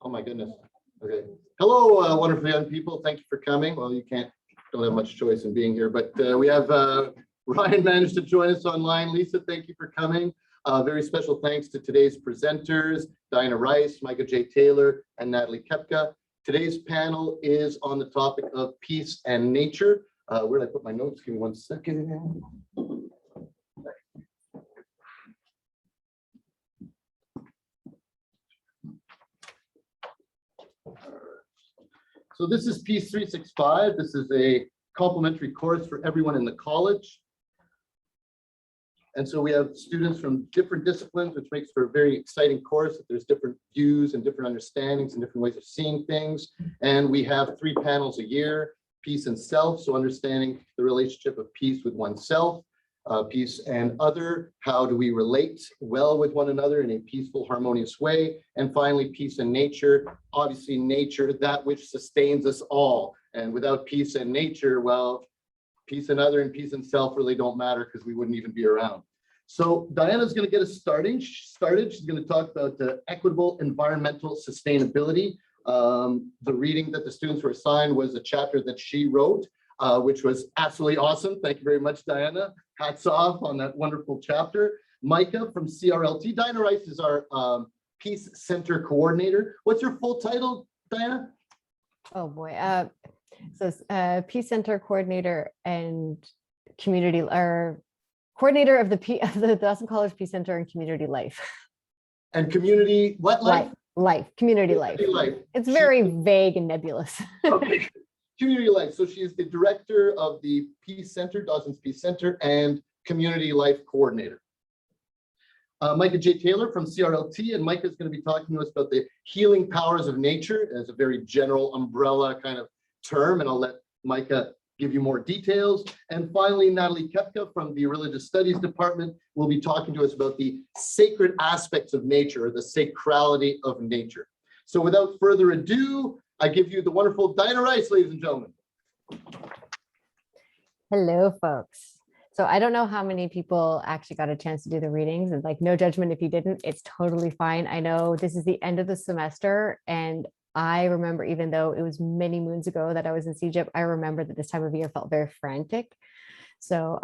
Oh my goodness. Okay. Hello, wonderful young people. Thank you for coming. Well, don't have much choice in being here, but we have Ryan managed to join us online. Lisa, thank you for coming. Very special thanks to today's presenters, Diana Rice, Micah J. Taylor, and Natalie Kepka. Today's panel is on the topic of peace and nature. Where did I put my notes? Give me 1 second. So this is Peace 365. This is a complimentary course for everyone in the college. And so we have students from different disciplines, which makes for a very exciting course. There's different views and different understandings and different ways of seeing things. And we have 3 panels a year: peace and self, so understanding the relationship of peace with oneself, peace and other, how do we relate well with one another in a peaceful, harmonious way, and finally, peace and nature. Obviously, nature, that which sustains us all. And without peace and nature, well, peace and other and peace and self really don't matter, because we wouldn't even be around. So Diana's going to get us started. She's going to talk about the equitable environmental sustainability. The reading that the students were assigned was a chapter that she wrote, which was absolutely awesome. Thank you very much, Diana. Hats off on that wonderful chapter. Micah from CRLT. Diana Rice is our Peace Center coordinator. What's your full title, Diana? Oh boy. So Peace Center coordinator and community, or coordinator of the Dawson College Peace Center and community life. And community, what life? Community life. It's very vague and nebulous. Okay. Community life. So she is the director of the Peace Center, Dawson's Peace Center, and community life coordinator. Micah J. Taylor from CRLT, and Micah is going to be talking to us about the healing powers of nature as a very general umbrella kind of term, and I'll let Micah give you more details. And finally, Natalie Kepka from the Religious Studies Department will be talking to us about the sacred aspects of nature, or the sacrality of nature. So without further ado, I give you the wonderful Diana Rice, ladies and gentlemen. Hello, folks. So I don't know how many people actually got a chance to do the readings, and like, no judgment if you didn't, it's totally fine. I know this is the end of the semester, and I remember, even though it was many moons ago that I was in CEGEP, I remember that this time of year felt very frantic. So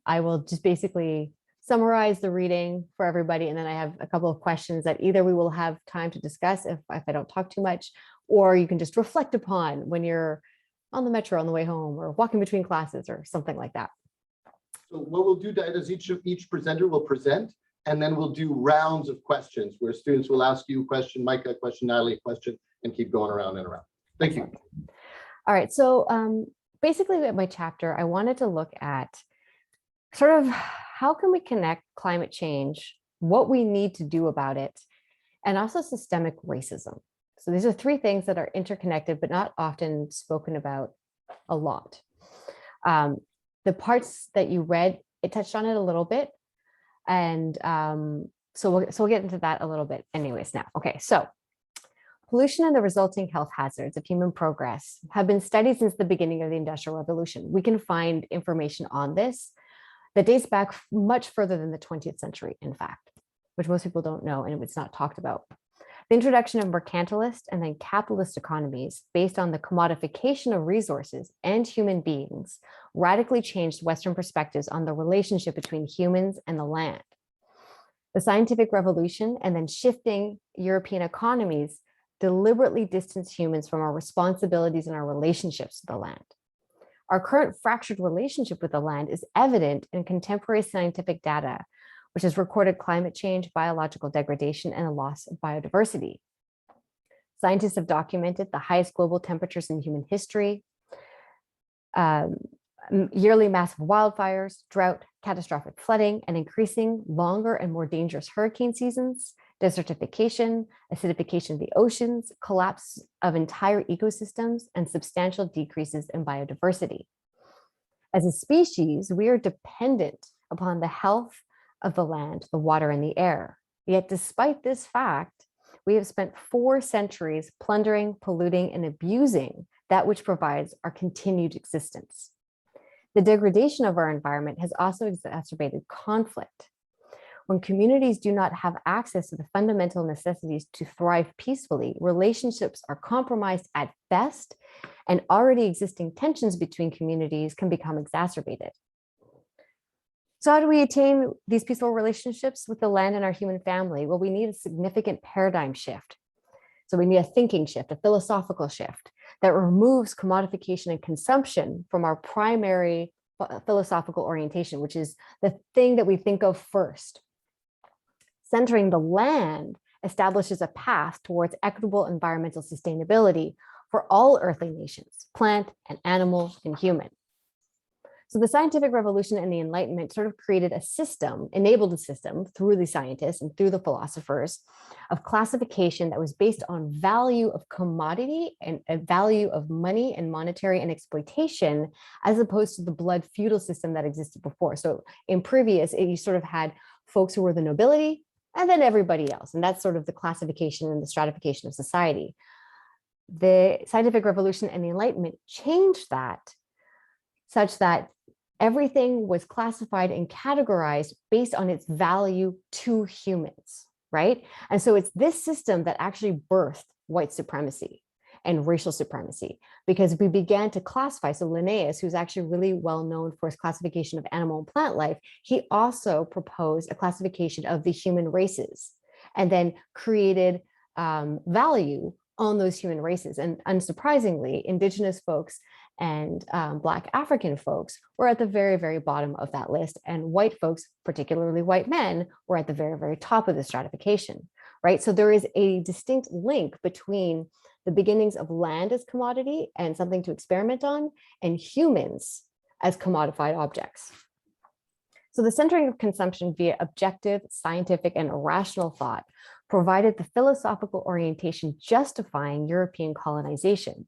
I will just basically summarize the reading for everybody, and then I have a couple of questions that either we will have time to discuss if I don't talk too much, or you can just reflect upon when you're on the metro on the way home, or walking between classes, or something like that. So what we'll do, Diana, is each presenter will present, and then we'll do rounds of questions where students will ask you a question, Micah a question, Natalie a question, and keep going around and around. Thank you. All right, so basically at my chapter, I wanted to look at sort of how can we connect climate change, what we need to do about it, and also systemic racism. So these are 3 things that are interconnected, but not often spoken about a lot. The parts that you read, it touched on it a little bit. And so we'll get into that a little bit anyways now. Okay, so pollution and the resulting health hazards of human progress have been studied since the beginning of the Industrial Revolution. We can find information on this that dates back much further than the 20th century, in fact, which most people don't know, and it's not talked about. The introduction of mercantilist and then capitalist economies based on the commodification of resources and human beings radically changed Western perspectives on the relationship between humans and the land. The scientific revolution and then shifting European economies deliberately distanced humans from our responsibilities and our relationships to the land. Our current fractured relationship with the land is evident in contemporary scientific data, which has recorded climate change, biological degradation, and a loss of biodiversity. Scientists have documented the highest global temperatures in human history, yearly massive wildfires, drought, catastrophic flooding, and increasing longer and more dangerous hurricane seasons, desertification, acidification of the oceans, collapse of entire ecosystems, and substantial decreases in biodiversity. As a species, we are dependent upon the health of the land, the water, and the air. Yet despite this fact, we have spent 4 centuries plundering, polluting, and abusing that which provides our continued existence. The degradation of our environment has also exacerbated conflict. When communities do not have access to the fundamental necessities to thrive peacefully, relationships are compromised at best, and already existing tensions between communities can become exacerbated. So how do we attain these peaceful relationships with the land and our human family? Well, we need a significant paradigm shift. So we need a thinking shift, a philosophical shift that removes commodification and consumption from our primary philosophical orientation, which is the thing that we think of first. Centering the land establishes a path towards equitable environmental sustainability for all earthly nations, plant and animal and human. So the scientific revolution and the Enlightenment sort of created a system, enabled a system through the scientists and through the philosophers of classification that was based on value of commodity and a value of money and monetary and exploitation, as opposed to the blood feudal system that existed before. So in previous, you sort of had folks who were the nobility and then everybody else. And that's sort of the classification and the stratification of society. The scientific revolution and the Enlightenment changed that such that everything was classified and categorized based on its value to humans, right? And so it's this system that actually birthed white supremacy and racial supremacy, because we began to classify. So Linnaeus, who's actually really well known for his classification of animal and plant life, he also proposed a classification of the human races and then created value on those human races. And unsurprisingly, Indigenous folks and Black African folks were at the very, very bottom of that list. And white folks, particularly white men, were at the very, very top of the stratification, right? So there is a distinct link between the beginnings of land as commodity and something to experiment on, and humans as commodified objects. So the centering of consumption via objective, scientific, and rational thought provided the philosophical orientation justifying European colonization.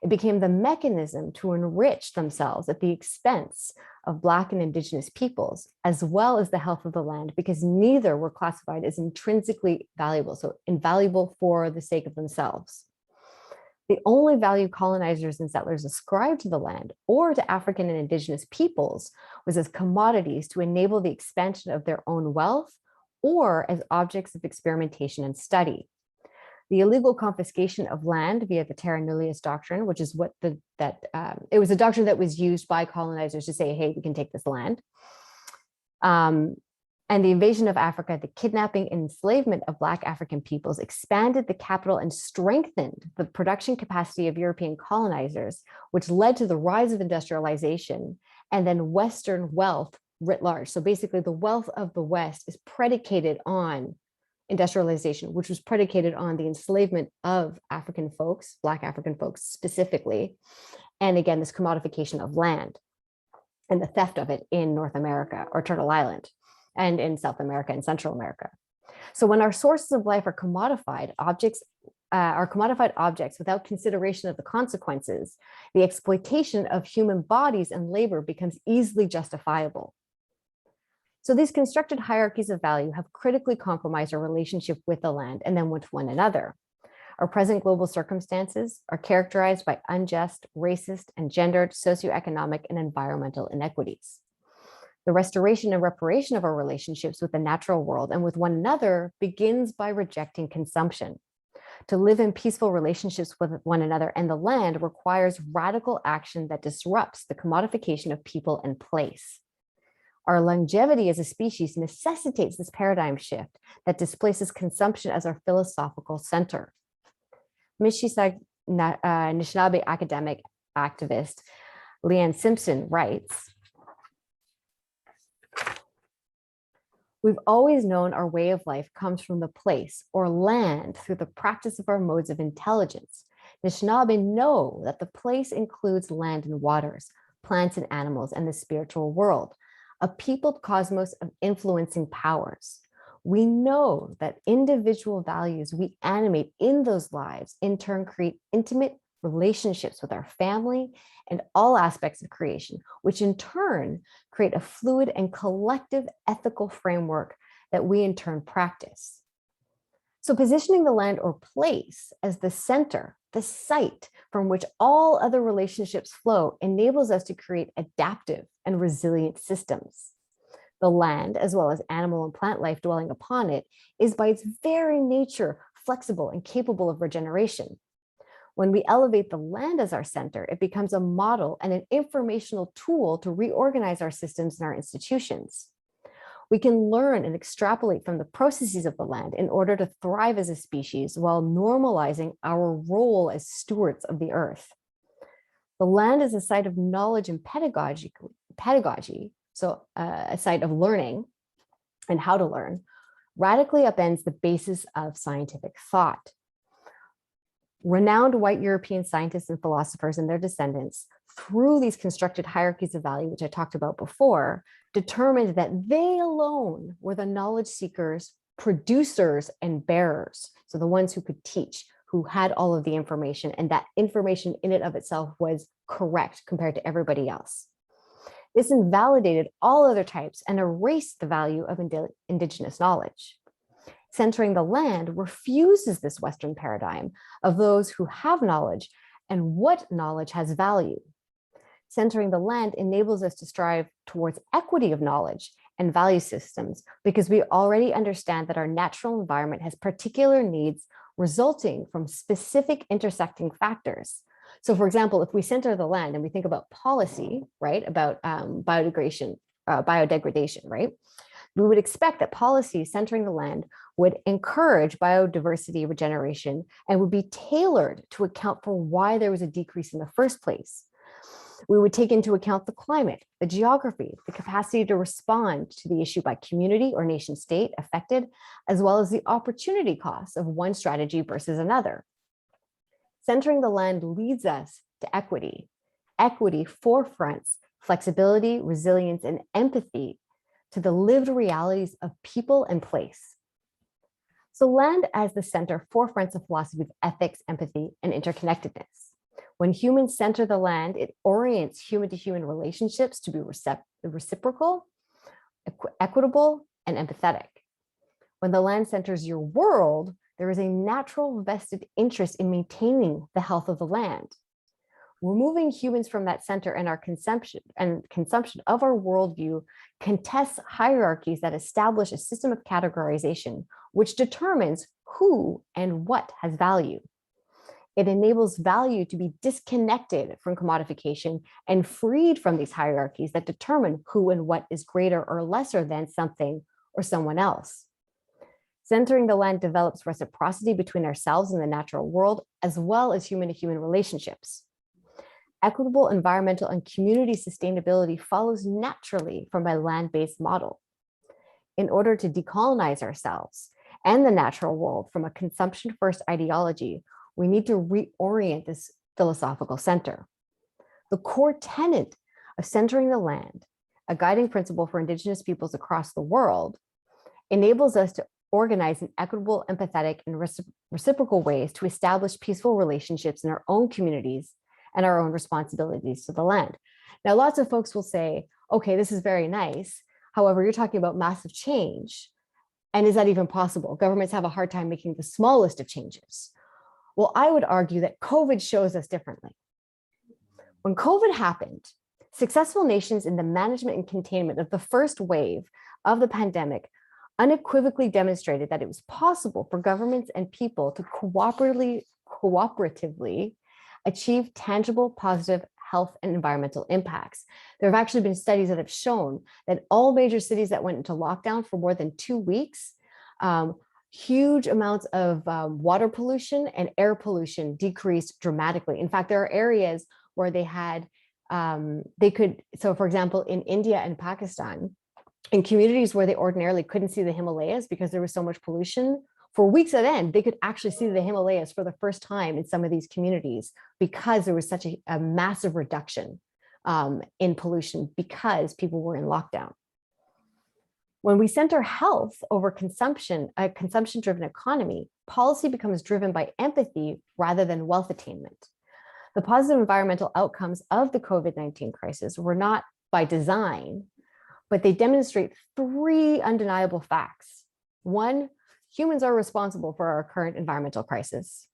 It became the mechanism to enrich themselves at the expense of Black and Indigenous peoples, as well as the health of the land, because neither were classified as intrinsically valuable, so invaluable for the sake of themselves. The only value colonizers and settlers ascribed to the land or to African and Indigenous peoples was as commodities to enable the expansion of their own wealth or as objects of experimentation and study. The illegal confiscation of land via the terra nullius doctrine, which is what it was a doctrine that was used by colonizers to say, hey, we can take this land. And the invasion of Africa, the kidnapping and enslavement of Black African peoples expanded the capital and strengthened the production capacity of European colonizers, which led to the rise of industrialization and then Western wealth writ large. So basically the wealth of the West is predicated on industrialization, which was predicated on the enslavement of African folks, Black African folks specifically. And again, this commodification of land and the theft of it in North America or Turtle Island, and in South America and Central America. So when our sources of life are commodified objects without consideration of the consequences, the exploitation of human bodies and labor becomes easily justifiable. So these constructed hierarchies of value have critically compromised our relationship with the land and then with one another. Our present global circumstances are characterized by unjust, racist, and gendered socioeconomic and environmental inequities. The restoration and reparation of our relationships with the natural world and with one another begins by rejecting consumption. To live in peaceful relationships with one another and the land requires radical action that disrupts the commodification of people and place. Our longevity as a species necessitates this paradigm shift that displaces consumption as our philosophical center. Mississauga Anishinaabe academic activist Leanne Simpson writes, "We've always known our way of life comes from the place or land through the practice of our modes of intelligence. Anishinaabe know that the place includes land and waters, plants and animals, and the spiritual world, a peopled cosmos of influencing powers. We know that individual values we animate in those lives in turn create intimate relationships with our family and all aspects of creation, which in turn create a fluid and collective ethical framework that we in turn practice." So positioning the land or place as the center, the site from which all other relationships flow, enables us to create adaptive and resilient systems. The land, as well as animal and plant life dwelling upon it, is by its very nature flexible and capable of regeneration. When we elevate the land as our center, it becomes a model and an informational tool to reorganize our systems and our institutions. We can learn and extrapolate from the processes of the land in order to thrive as a species while normalizing our role as stewards of the earth. The land is a site of knowledge and pedagogy, so a site of learning and how to learn, radically upends the basis of scientific thought. Renowned white European scientists and philosophers and their descendants, through these constructed hierarchies of value, which I talked about before, determined that they alone were the knowledge seekers, producers, and bearers. So the ones who could teach, who had all of the information, and that information in and of itself was correct compared to everybody else. This invalidated all other types and erased the value of indigenous knowledge. Centering the land refuses this Western paradigm of those who have knowledge and what knowledge has value. Centering the land enables us to strive towards equity of knowledge and value systems because we already understand that our natural environment has particular needs resulting from specific intersecting factors. So for example, if we center the land and we think about policy, right, about biodegradation, right, we would expect that policies centering the land would encourage biodiversity regeneration and would be tailored to account for why there was a decrease in the first place. We would take into account the climate, the geography, the capacity to respond to the issue by community or nation state affected, as well as the opportunity costs of one strategy versus another. Centering the land leads us to equity. Equity forefronts flexibility, resilience, and empathy to the lived realities of people and place. So land as the center forefronts a philosophy of ethics, empathy, and interconnectedness. When humans center the land, it orients human-to-human relationships to be reciprocal, equitable, and empathetic. When the land centers your world, there is a natural vested interest in maintaining the health of the land. Removing humans from that center and our consumption of our worldview contests hierarchies that establish a system of categorization, which determines who and what has value. It enables value to be disconnected from commodification and freed from these hierarchies that determine who and what is greater or lesser than something or someone else. Centering the land develops reciprocity between ourselves and the natural world, as well as human-to-human relationships. Equitable environmental and community sustainability follows naturally from a land-based model. In order to decolonize ourselves and the natural world from a consumption-first ideology, we need to reorient this philosophical center. The core tenet of centering the land, a guiding principle for Indigenous peoples across the world, enables us to organize in equitable, empathetic, and reciprocal ways to establish peaceful relationships in our own communities and our own responsibilities to the land. Now, lots of folks will say, okay, this is very nice. However, you're talking about massive change. And is that even possible? Governments have a hard time making the smallest of changes. Well, I would argue that COVID shows us differently. When COVID happened, successful nations in the management and containment of the first wave of the pandemic unequivocally demonstrated that it was possible for governments and people to cooperatively achieve tangible, positive health and environmental impacts. There have actually been studies that have shown that all major cities that went into lockdown for more than 2 weeks, huge amounts of water pollution and air pollution decreased dramatically. In fact, there are areas where they had, so for example, in India and Pakistan, in communities where they ordinarily couldn't see the Himalayas because there was so much pollution, for weeks at end, they could actually see the Himalayas for the first time in some of these communities because there was such a massive reduction in pollution because people were in lockdown. When we center health over consumption, a consumption-driven economy, policy becomes driven by empathy rather than wealth attainment. The positive environmental outcomes of the COVID-19 crisis were not by design, but they demonstrate 3 undeniable facts. 1, humans are responsible for our current environmental crisis.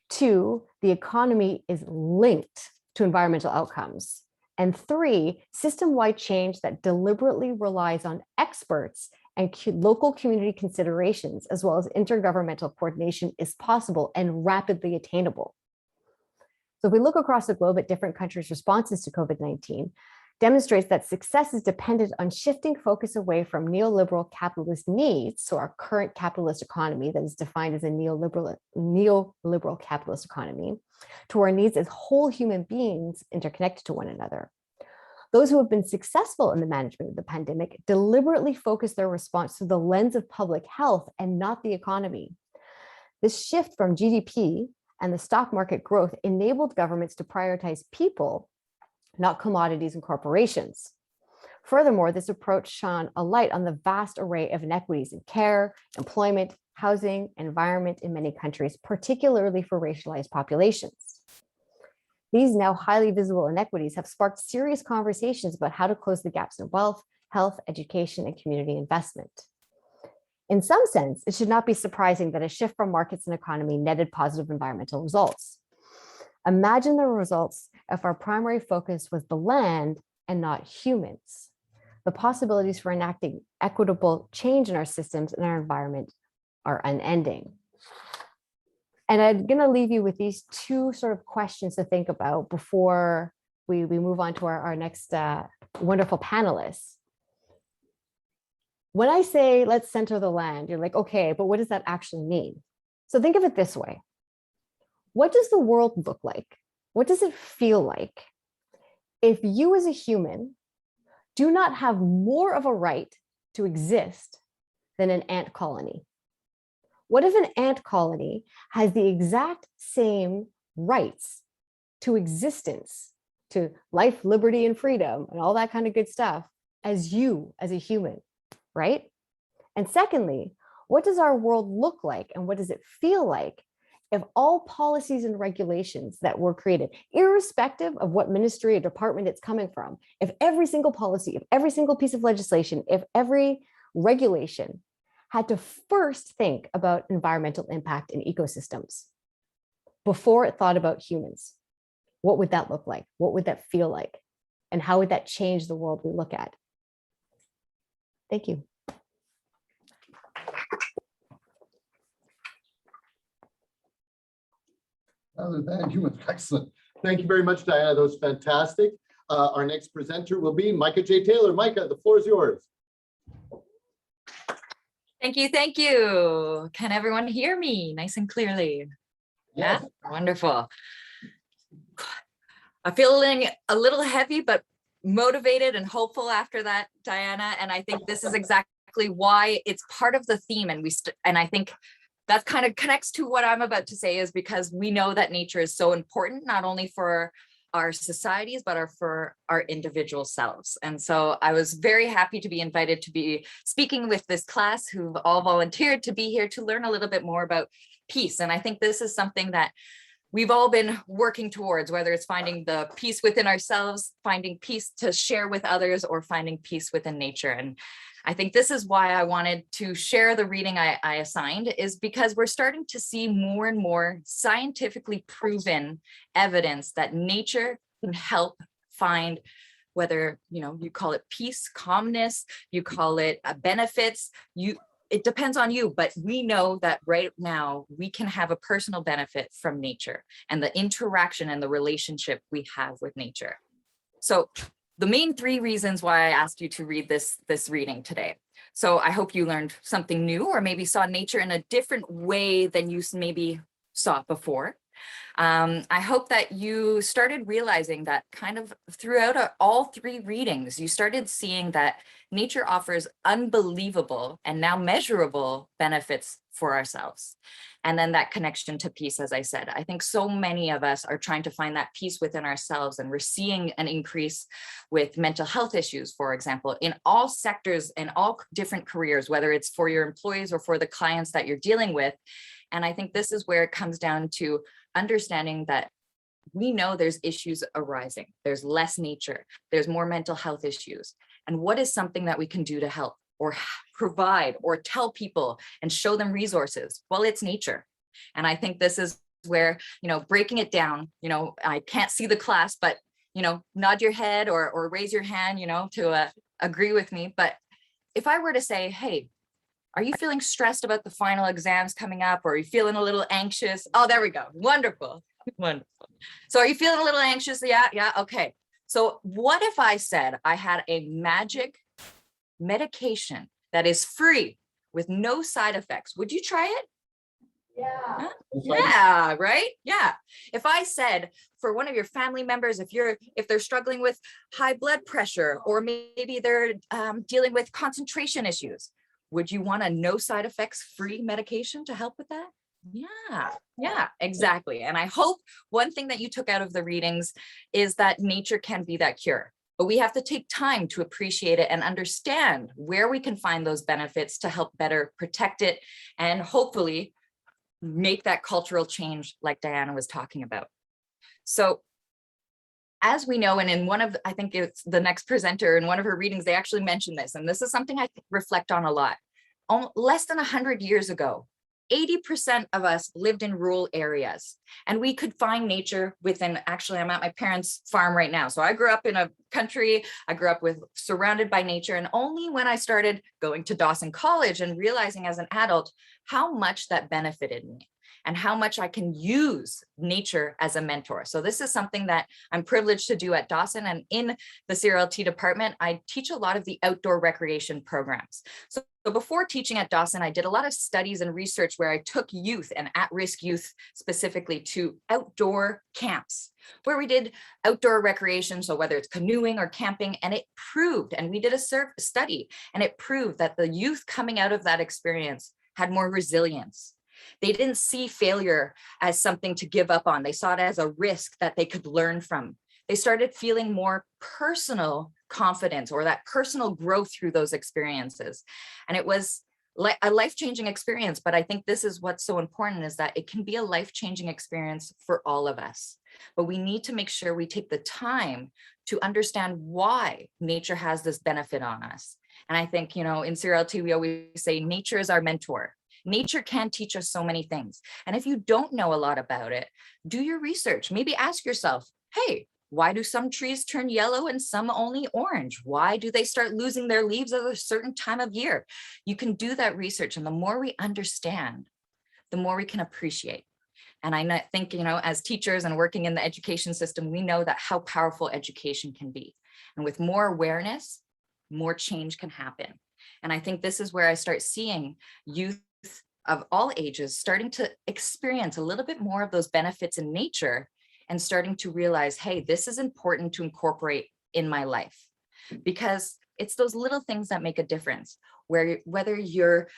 2, the economy is linked to environmental outcomes. And 3, system-wide change that deliberately relies on experts and local community considerations, as well as intergovernmental coordination, is possible and rapidly attainable. So if we look across the globe at different countries' responses to COVID-19, demonstrates that success is dependent on shifting focus away from neoliberal capitalist needs, so our current capitalist economy that is defined as a neoliberal capitalist economy, to our needs as whole human beings interconnected to one another. Those who have been successful in the management of the pandemic deliberately focus their response through the lens of public health and not the economy. This shift from GDP and the stock market growth enabled governments to prioritize people, not commodities and corporations. Furthermore, this approach shone a light on the vast array of inequities in care, employment, housing, environment in many countries, particularly for racialized populations. These now highly visible inequities have sparked serious conversations about how to close the gaps in wealth, health, education, and community investment. In some sense, it should not be surprising that a shift from markets and economy netted positive environmental results. Imagine the results if our primary focus was the land and not humans. The possibilities for enacting equitable change in our systems and our environment are unending. And I'm going to leave you with these 2 sort of questions to think about before we move on to our next wonderful panelists. When I say let's center the land, you're like, okay, but what does that actually mean? So think of it this way. What does the world look like? What does it feel like if you as a human do not have more of a right to exist than an ant colony? What if an ant colony has the exact same rights to existence, to life, liberty, and freedom, and all that kind of good stuff as you as a human, right? And secondly, what does our world look like and what does it feel like if all policies and regulations that were created, irrespective of what ministry or department it's coming from, if every single policy, if every single piece of legislation, if every regulation had to first think about environmental impact in ecosystems before it thought about humans? What would that look like? What would that feel like? And how would that change the world we look at? Thank you. Other than humans, excellent. Thank you very much, Diana. That was fantastic. Our next presenter will be Micah J. Taylor. Micah, the floor is yours. Thank you. Thank you. Can everyone hear me nice and clearly? Yes. Yeah, wonderful. I'm feeling a little heavy, but motivated and hopeful after that, Diana. And I think this is exactly why it's part of the theme. And I think that kind of connects to what I'm about to say, is because we know that nature is so important, not only for our societies, but for our individual selves. And so I was very happy to be invited to be speaking with this class who've all volunteered to be here to learn a little bit more about peace. And I think this is something that we've all been working towards, whether it's finding the peace within ourselves, finding peace to share with others, or finding peace within nature. And I think this is why I wanted to share the reading I assigned, is because we're starting to see more and more scientifically proven evidence that nature can help find, whether you call it peace, calmness, you call it benefits, it depends on you, but we know that right now we can have a personal benefit from nature and the interaction and the relationship we have with nature. So the main 3 reasons why I asked you to read this reading today. So I hope you learned something new, or maybe saw nature in a different way than you maybe saw it before. I hope that you started realizing that kind of throughout all 3 readings, you started seeing that nature offers unbelievable and now measurable benefits for ourselves. And then that connection to peace, as I said, I think so many of us are trying to find that peace within ourselves, and we're seeing an increase with mental health issues, for example, in all sectors and all different careers, whether it's for your employees or for the clients that you're dealing with. And I think this is where it comes down to understanding that we know there's issues arising. There's less nature, there's more mental health issues. And what is something that we can do to help, or provide, or tell people and show them resources? Well, it's nature. And I think this is where, breaking it down, I can't see the class, but nod your head or raise your hand, to agree with me. But if I were to say, hey, are you feeling stressed about the final exams coming up? Or are you feeling a little anxious? Oh, there we go. Wonderful. Wonderful. So are you feeling a little anxious? Yeah. Yeah. Okay. So what if I said I had a magic medication that is free with no side effects? Would you try it? Yeah. Yeah, right? Yeah. If I said for one of your family members, if they're struggling with high blood pressure, or maybe they're dealing with concentration issues, would you want a no side effects free medication to help with that? Yeah, exactly. And I hope one thing that you took out of the readings is that nature can be that cure, but we have to take time to appreciate it and understand where we can find those benefits to help better protect it and hopefully make that cultural change like Diana was talking about. So as we know, and in I think it's the next presenter in one of her readings, they actually mentioned this, and this is something I reflect on a lot. Less than 100 years ago, 80% of us lived in rural areas, and we could find nature within, actually, I'm at my parents' farm right now. So I grew up in a country, I grew up surrounded by nature. And only when I started going to Dawson College and realizing as an adult how much that benefited me and how much I can use nature as a mentor. So this is something that I'm privileged to do at Dawson, and in the CRLT department, I teach a lot of the outdoor recreation programs. So before teaching at Dawson, I did a lot of studies and research where I took youth and at-risk youth specifically to outdoor camps where we did outdoor recreation. So whether it's canoeing or camping, and it proved, and we did a study, and it proved that the youth coming out of that experience had more resilience. They didn't see failure as something to give up on. They saw it as a risk that they could learn from. They started feeling more personal confidence or that personal growth through those experiences. And it was like a life-changing experience. But I think this is what's so important, is that it can be a life-changing experience for all of us. But we need to make sure we take the time to understand why nature has this benefit on us. And I think, in CRLT, we always say nature is our mentor. Nature can teach us so many things. And if you don't know a lot about it, do your research. Maybe ask yourself, hey, why do some trees turn yellow and some only orange? Why do they start losing their leaves at a certain time of year? You can do that research. And the more we understand, the more we can appreciate. And I think, as teachers and working in the education system, we know that how powerful education can be. And with more awareness, more change can happen. And I think this is where I start seeing youth of all ages starting to experience a little bit more of those benefits in nature and starting to realize, hey, this is important to incorporate in my life, because it's those little things that make a difference. Whether you're,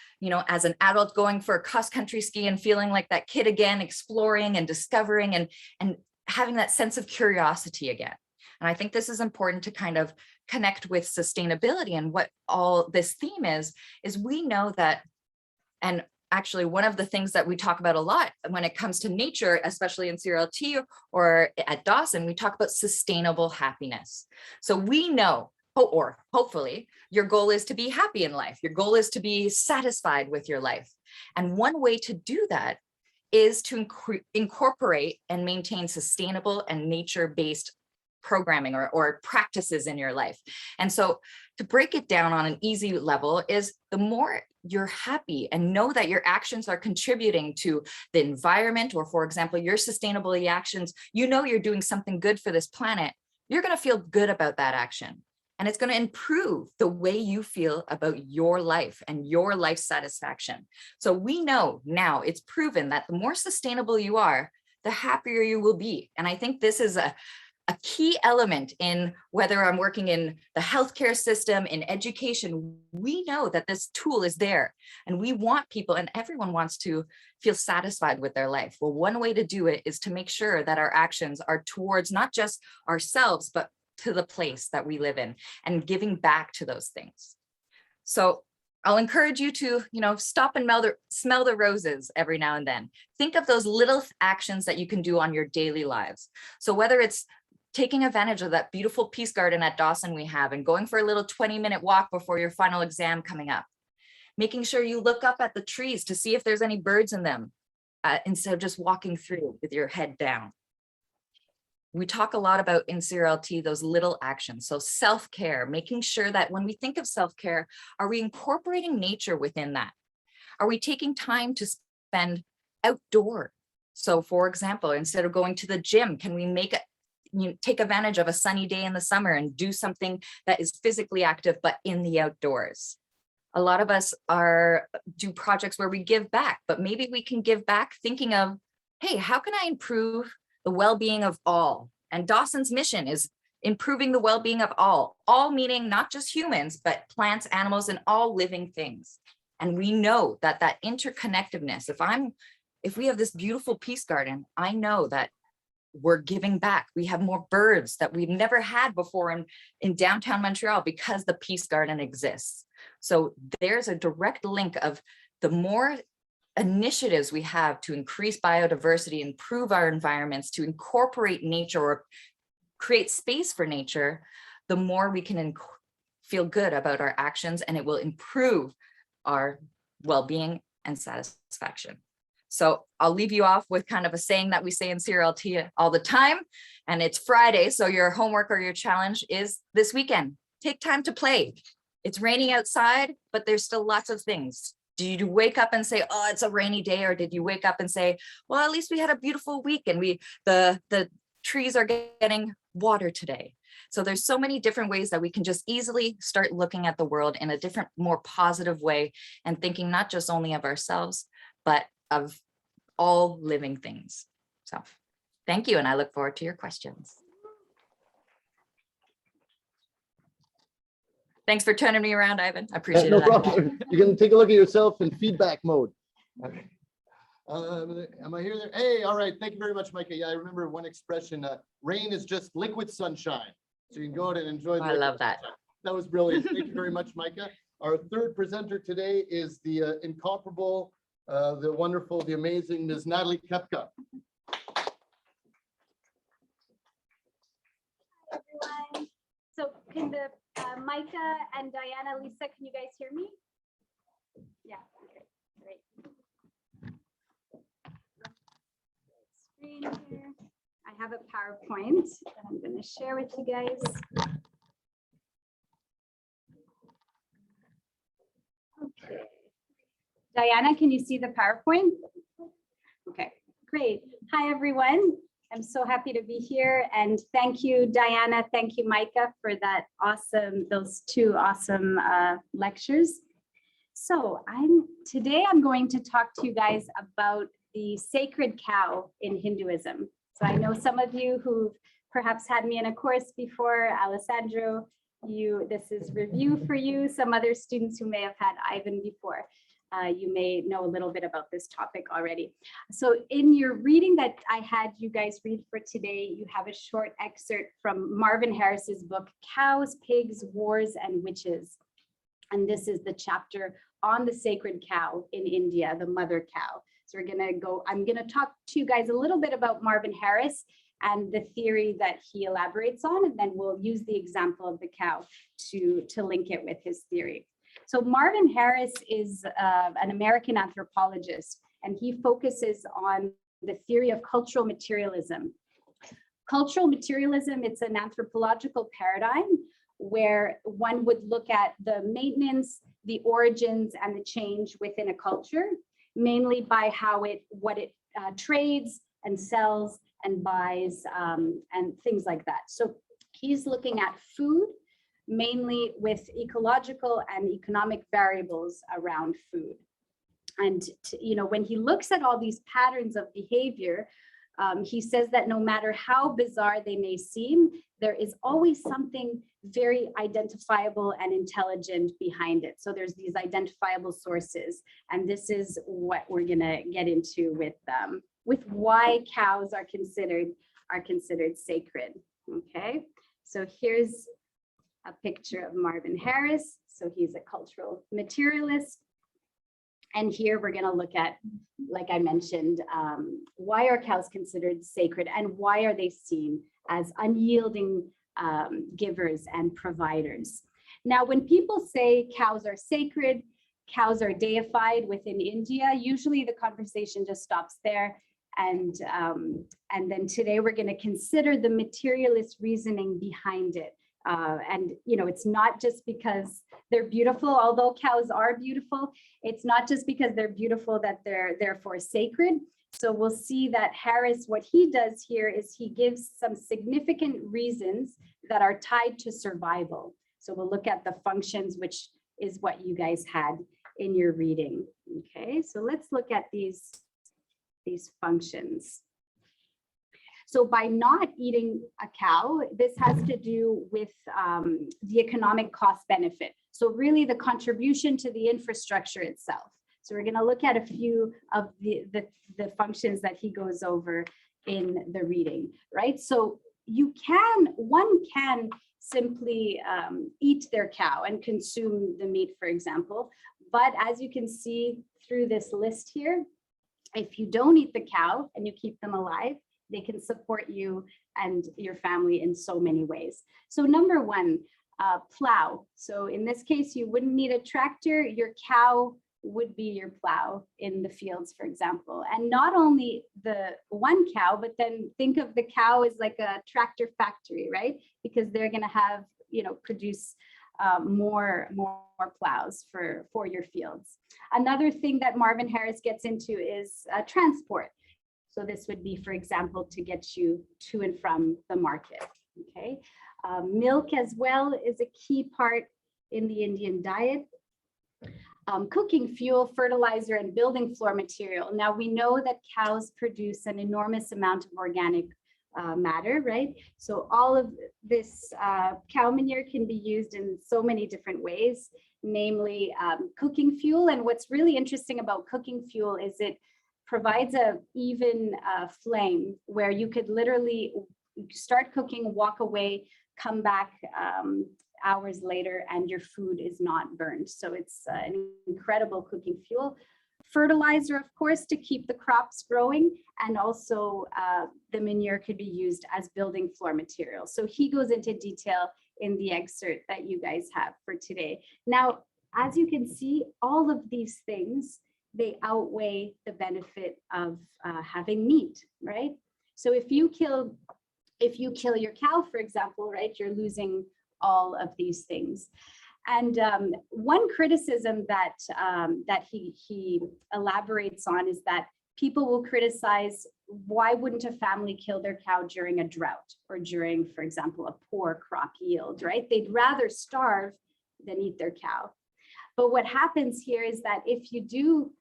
as an adult going for a cross-country ski and feeling like that kid again, exploring and discovering and having that sense of curiosity again. And I think this is important to kind of connect with sustainability. And what all this theme is we know that, and actually one of the things that we talk about a lot when it comes to nature, especially in CRLT or at Dawson, we talk about sustainable happiness. So we know, or hopefully, your goal is to be happy in life. Your goal is to be satisfied with your life. And one way to do that is to incorporate and maintain sustainable and nature-based programming or practices in your life. And so to break it down on an easy level is the more you're happy and know that your actions are contributing to the environment, or for example, your sustainability actions, you're doing something good for this planet, you're going to feel good about that action. And it's going to improve the way you feel about your life and your life satisfaction. So we know now, it's proven that the more sustainable you are, the happier you will be. And I think this is a key element in whether I'm working in the healthcare system, in education. We know that this tool is there, and we want people, and everyone wants to feel satisfied with their life. Well, one way to do it is to make sure that our actions are towards not just ourselves, but to the place that we live in, and giving back to those things. So I'll encourage you to, stop and smell the roses every now and then. Think of those little actions that you can do on your daily lives. So whether it's taking advantage of that beautiful peace garden at Dawson we have, and going for a little 20-minute walk before your final exam coming up, making sure you look up at the trees to see if there's any birds in them, instead of just walking through with your head down. we talk a lot about in CRLT, those little actions. So self-care, making sure that when we think of self-care, are we incorporating nature within that? Are we taking time to spend outdoor? So for example, instead of going to the gym, can we take advantage of a sunny day in the summer and do something that is physically active, but in the outdoors? A lot of us do projects where we give back, but maybe we can give back thinking of, hey, how can I improve the well-being of all? And Dawson's mission is improving the well-being of all meaning not just humans, but plants, animals, and all living things. And we know that that interconnectedness, if we have this beautiful peace garden, I know that we're giving back. We have more birds that we've never had before in downtown Montreal because the peace garden exists. So there's a direct link of the more initiatives we have to increase biodiversity, improve our environments, to incorporate nature or create space for nature, the more we can feel good about our actions, and it will improve our well-being and satisfaction. So I'll leave you off with kind of a saying that we say in CRLT all the time, and it's Friday. So your homework or your challenge is this weekend. Take time to play. It's raining outside, but there's still lots of things. Did you wake up and say, oh, it's a rainy day? Or did you wake up and say, well, at least we had a beautiful week and the trees are getting water today. So there's so many different ways that we can just easily start looking at the world in a different, more positive way, and thinking not just only of ourselves, but of all living things. So thank you. And I look forward to your questions. Thanks for turning me around, Ivan. I appreciate No it. problem. You can take a look at yourself in feedback mode. Okay. Am I here? There? Hey, all right. Thank you very much, Micah. Yeah, I remember one expression, rain is just liquid sunshine. So you can go out and enjoy. I love that. Sunshine. That was brilliant. Thank you very much, Micah. Our third presenter today is the incomparable, the wonderful, the amazing Ms. Natalie Kepka. Hi, everyone. So can the Micah and Diana, Lisa, can you guys hear me? Yeah, okay, great. Screen here. I have a PowerPoint that I'm going to share with you guys. Okay. Diana, can you see the PowerPoint? Okay, great. Hi, everyone. I'm so happy to be here, and thank you, Diana. Thank you, Micah, for those two awesome lectures. So today I'm going to talk to you guys about the sacred cow in Hinduism. So I know some of you who've perhaps had me in a course before, Alessandro, this is review for you. Some other students who may have had Ivan before. You may know a little bit about this topic already. So in your reading that I had you guys read for today, you have a short excerpt from Marvin Harris's book, Cows, Pigs, Wars, and Witches. And this is the chapter on the sacred cow in India, the mother cow. So I'm gonna talk to you guys a little bit about Marvin Harris and the theory that he elaborates on, and then we'll use the example of the cow to link it with his theory. So Marvin Harris is an American anthropologist, and he focuses on the theory of cultural materialism. Cultural materialism, it's an anthropological paradigm where one would look at the maintenance, the origins, and the change within a culture, mainly by what it trades and sells and buys and things like that. So he's looking at food, mainly with ecological and economic variables around food. And when he looks at all these patterns of behavior, he says that no matter how bizarre they may seem, there is always something very identifiable and intelligent behind it. So there's these identifiable sources, and this is what we're gonna get into with why cows are considered sacred. Okay, so here's a picture of Marvin Harris. So he's a cultural materialist. And here we're going to look at, like I mentioned, why are cows considered sacred and why are they seen as unyielding givers and providers. Now, when people say cows are sacred, cows are deified within India, usually the conversation just stops there And then today we're going to consider the materialist reasoning behind it. And, you know, it's not just because they're beautiful, although cows are beautiful, it's not just because they're beautiful that they're therefore sacred. So we'll see that Harris, what he does here is he gives some significant reasons that are tied to survival. So we'll look at the functions, which is what you guys had in your reading. Okay, so let's look at these functions. So by not eating a cow, this has to do with the economic cost benefit. So really the contribution to the infrastructure itself. So we're going to look at a few of the functions that he goes over in the reading, right? So one can simply eat their cow and consume the meat, for example. But as you can see through this list here, if you don't eat the cow and you keep them alive, they can support you and your family in so many ways. So number one, plow. So in this case, you wouldn't need a tractor. Your cow would be your plow in the fields, for example. And not only the one cow, but then think of the cow as like a tractor factory, right? Because they're going to have, you know, produce more plows for your fields. Another thing that Marvin Harris gets into is transport. So this would be, for example, to get you to and from the market. Okay, milk as well is a key part in the Indian diet. Cooking fuel, fertilizer, and building floor material. Now we know that cows produce an enormous amount of organic matter, right? So all of this cow manure can be used in so many different ways, namely cooking fuel. And what's really interesting about cooking fuel is it provides a even flame where you could literally start cooking, walk away, come back hours later, and your food is not burned. So it's an incredible cooking fuel. Fertilizer, of course, to keep the crops growing, and also the manure could be used as building floor material. So he goes into detail in the excerpt that you guys have for today. Now, as you can see, all of these things, they outweigh the benefit of having meat, right? So if you kill your cow, for example, right, you're losing all of these things. And one criticism that he elaborates on is that people will criticize, why wouldn't a family kill their cow during a drought or during, for example, a poor crop yield, right? They'd rather starve than eat their cow. But what happens here is that if you do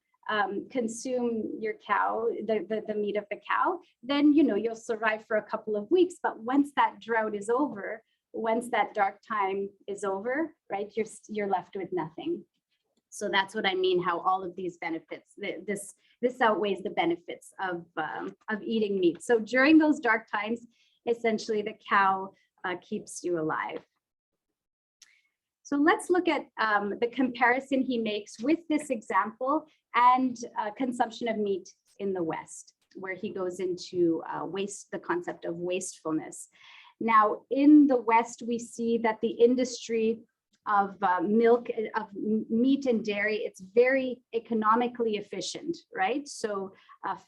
consume your cow, the meat of the cow, then you'll survive for a couple of weeks. But once that drought is over, once that dark time is over, right, you're left with nothing. So that's what I mean, how all of these benefits, this outweighs the benefits of eating meat. So during those dark times, essentially the cow keeps you alive. So let's look at the comparison he makes with this example and consumption of meat in the West, where he goes into the concept of wastefulness. Now, in the West, we see that the industry of meat and dairy, it's very economically efficient, right? So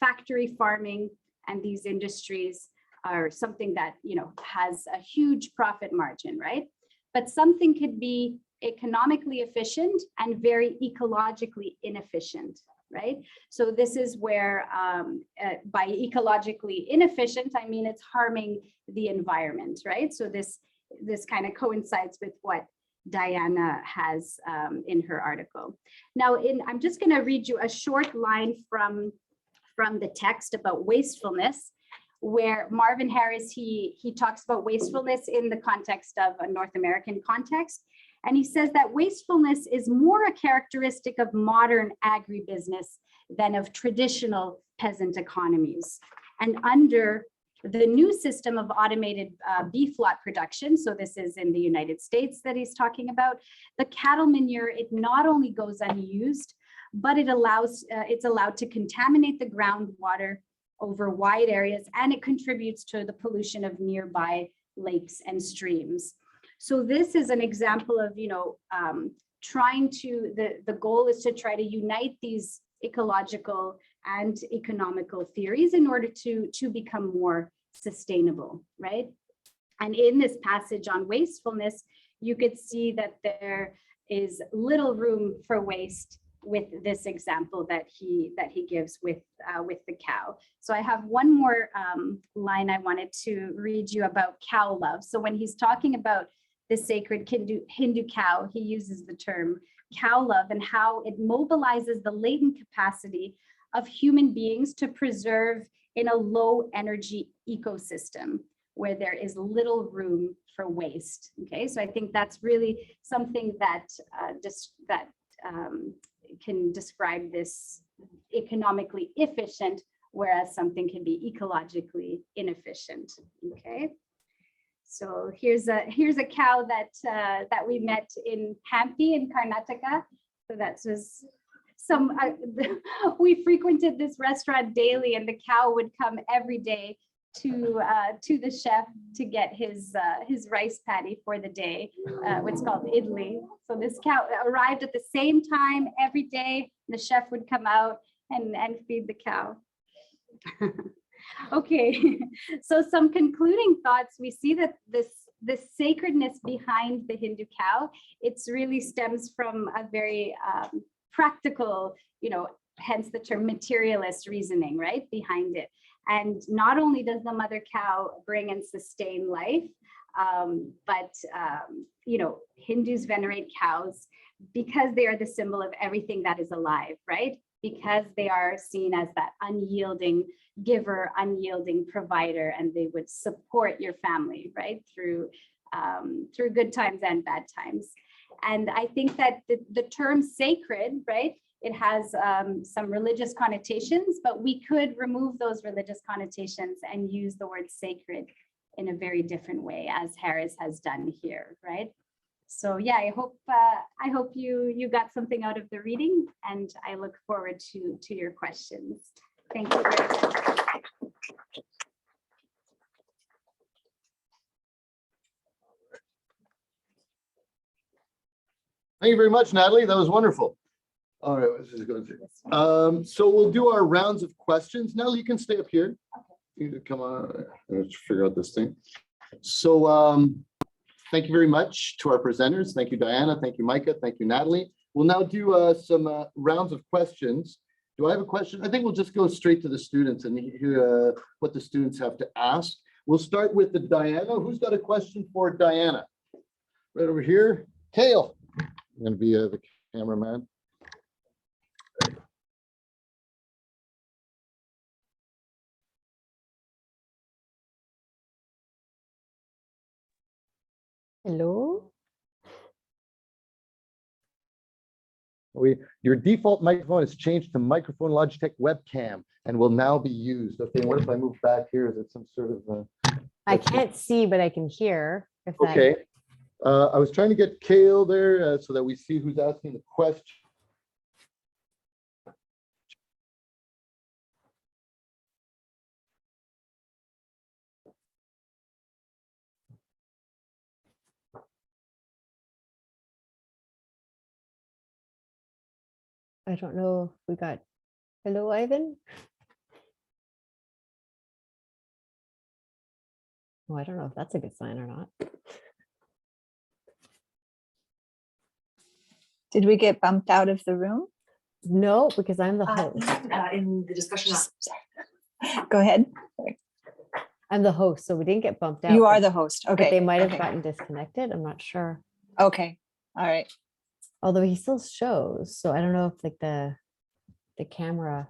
factory farming and these industries are something that, has a huge profit margin, right? But something could be economically efficient and very ecologically inefficient, right? So this is where by ecologically inefficient, I mean it's harming the environment, right? So this kind of coincides with what Diana has in her article. Now, I'm just going to read you a short line from the text about wastefulness, where Marvin Harris, he talks about wastefulness in the context of a North American context. And he says that wastefulness is more a characteristic of modern agribusiness than of traditional peasant economies. And under the new system of automated beef lot production, so this is in the United States that he's talking about, the cattle manure, it not only goes unused, but it's allowed to contaminate the groundwater over wide areas, and it contributes to the pollution of nearby lakes and streams. So this is an example of, the goal is to try to unite these ecological and economical theories in order to become more sustainable, right? And in this passage on wastefulness, you could see that there is little room for waste with this example that he gives with the cow. So I have one more line I wanted to read you about cow love. So when he's talking about the sacred Hindu cow, he uses the term cow love and how it mobilizes the latent capacity of human beings to preserve in a low energy ecosystem where there is little room for waste. Okay, so I think that's really something that can describe this economically efficient, whereas something can be ecologically inefficient. Okay, so here's a cow that we met in Hampi in Karnataka. So that was some. We frequented this restaurant daily, and the cow would come every day to the chef to get his rice patty for the day, what's called idli. So this cow arrived at the same time every day. The chef would come out and feed the cow. Okay, so some concluding thoughts. We see that this sacredness behind the Hindu cow, it's really stems from a very practical, hence the term materialist reasoning, right, behind it. And not only does the mother cow bring and sustain life, but Hindus venerate cows because they are the symbol of everything that is alive, right? Because they are seen as that unyielding giver, unyielding provider, and they would support your family, right, through good times and bad times. And I think that the term sacred, right, it has some religious connotations, but we could remove those religious connotations and use the word sacred in a very different way, as Harris has done here, right? So yeah, I hope you got something out of the reading, and I look forward to your questions. Thank you very much. Thank you very much, Natalie. That was wonderful. All right, let's just go through. So we'll do our rounds of questions. Natalie, you can stay up here. You can come on. Let's figure out this thing. So thank you very much to our presenters. Thank you, Diana. Thank you, Micah. Thank you, Natalie. We'll now do some rounds of questions. Do I have a question? I think we'll just go straight to the students and hear what the students have to ask. We'll start with the Diana. Who's got a question for Diana? Right over here. Kale. I'm going to be the cameraman. Hello. Your default microphone is changed to microphone Logitech webcam and will now be used. Okay, what if I move back here? Is it some sort of I can't see, but I can hear. If that... Okay. I was trying to get Kale there so that we see who's asking the question. I don't know if we got, hello, Ivan? Oh, I don't know if that's a good sign or not. Did we get bumped out of the room? No, because I'm the host. In the discussion. Go ahead. I'm the host, so we didn't get bumped out. You are but- the host. But Okay. they might have okay. gotten disconnected. I'm not sure. Okay. All right. Although he still shows, so I don't know if like the camera.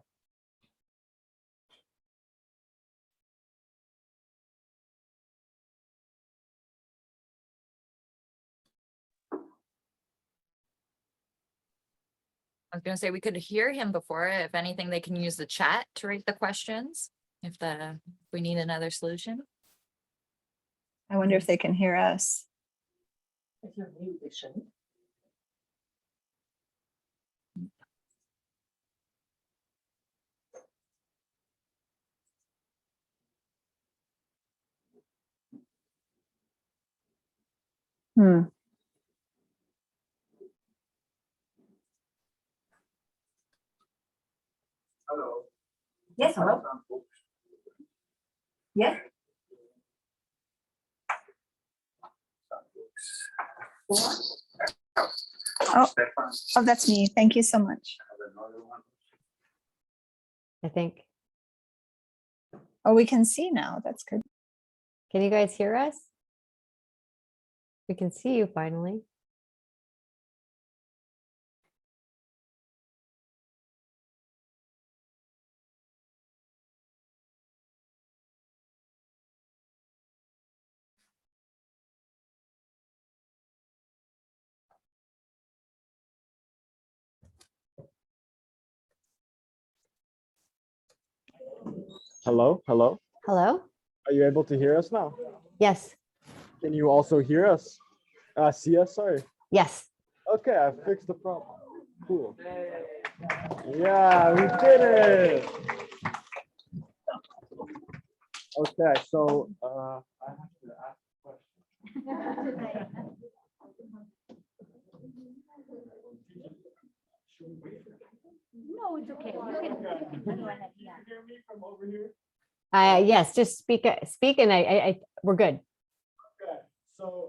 I was gonna say we could hear him before. If anything, they can use the chat to rate the questions if we need another solution. I wonder if they can hear us. If you're mute, they shouldn't. Hmm. Hello. Yes, hello. Yes. Oh, that's me. Thank you so much. I think. Oh, we can see now. That's good. Can you guys hear us? We can see you finally. Hello, hello. Hello? Are you able to hear us now? Yes, Can you also hear us? See us, sorry. yes. Okay, I fixed the problem. Cool. Yeah, we did it. Okay, so I have to ask a question. No, it's okay. You can go ahead, yeah. Hear me from over here? Yes, just speak and we're good. Okay, so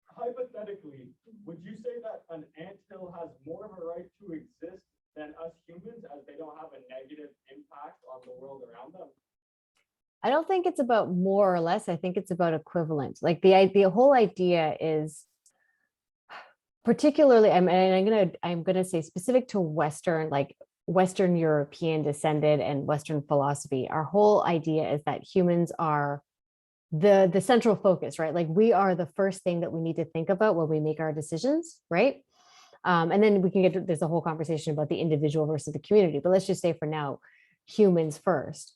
hypothetically, would you say that an anthill has more of a right to exist than us humans, as they don't have a negative impact on the world around them? I don't think it's about more or less. I think it's about equivalent. Like the whole idea is particularly, I'm gonna say specific to Western, like Western European descended and Western philosophy. Our whole idea is that humans are the central focus, right? Like we are the first thing that we need to think about when we make our decisions, right? And then we can get to, there's a whole conversation about the individual versus the community, but let's just say for now, humans first.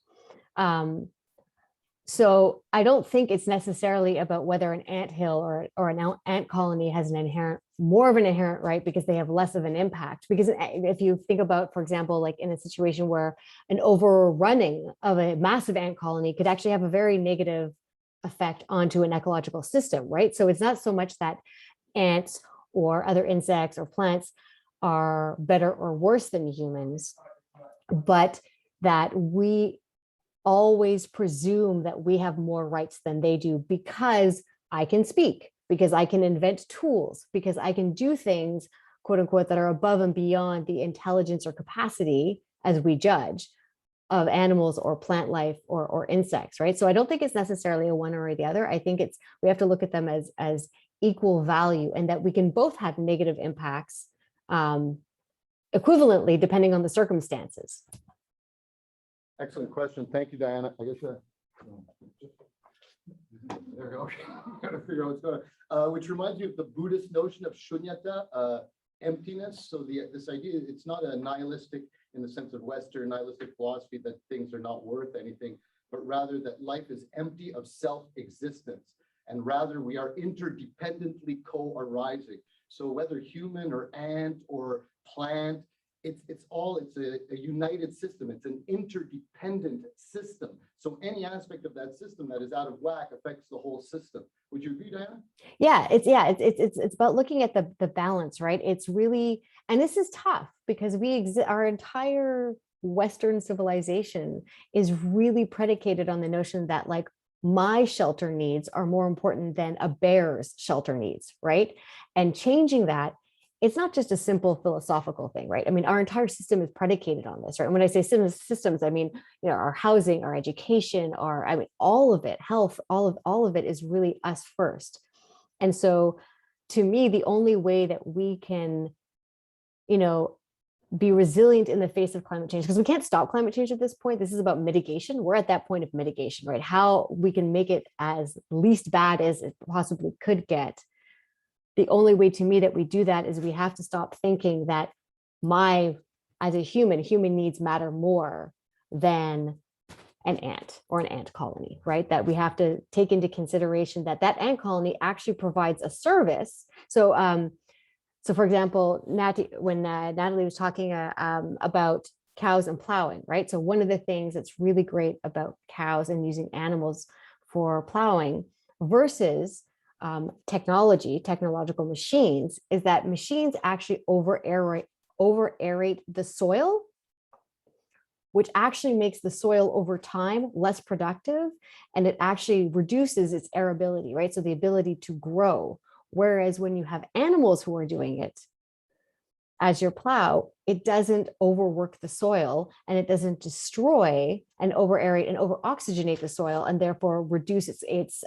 So I don't think it's necessarily about whether an anthill or an ant colony has more of an inherent right because they have less of an impact. Because if you think about, for example, like in a situation where an overrunning of a massive ant colony could actually have a very negative effect onto an ecological system, right? So it's not so much that ants or other insects or plants are better or worse than humans, but that we always presume that we have more rights than they do because I can speak, because I can invent tools, because I can do things, quote unquote, that are above and beyond the intelligence or capacity as we judge of animals or plant life or insects, right? So I don't think it's necessarily a one or the other. I think we have to look at them as equal value, and that we can both have negative impacts equivalently depending on the circumstances. Excellent question. Thank you, Diana. I guess there we go. Gotta figure out what's going on. Which reminds me of the Buddhist notion of shunyata, emptiness. So this idea, it's not a nihilistic in the sense of Western nihilistic philosophy that things are not worth anything, but rather that life is empty of self-existence, and rather we are interdependently co-arising. So whether human or ant or plant, it's a united system. It's an interdependent system. So any aspect of that system that is out of whack affects the whole system. Would you agree, Diana? Yeah, it's about looking at the balance, right? It's really, and this is tough because our entire Western civilization is really predicated on the notion that like my shelter needs are more important than a bear's shelter needs, right? And changing that, it's not just a simple philosophical thing, right? I mean, our entire system is predicated on this, right? And when I say systems, I mean, you know, our housing, our education, all of it, health, all of it is really us first. And so to me, the only way that we can, you know, be resilient in the face of climate change, because we can't stop climate change at this point. This is about mitigation. We're at that point of mitigation, right? How we can make it as least bad as it possibly could get. The only way to me that we do that is we have to stop thinking that as a human needs matter more than an ant or an ant colony, right? That we have to take into consideration that ant colony actually provides a service. So, for example, when Natalie was talking about cows and plowing, right? So one of the things that's really great about cows and using animals for plowing versus technological machines is that machines actually over aerate the soil, which actually makes the soil over time less productive, and it actually reduces its arability, right? So the ability to grow. Whereas when you have animals who are doing it as your plow, it doesn't overwork the soil, and it doesn't destroy and over aerate and over oxygenate the soil, and therefore reduce its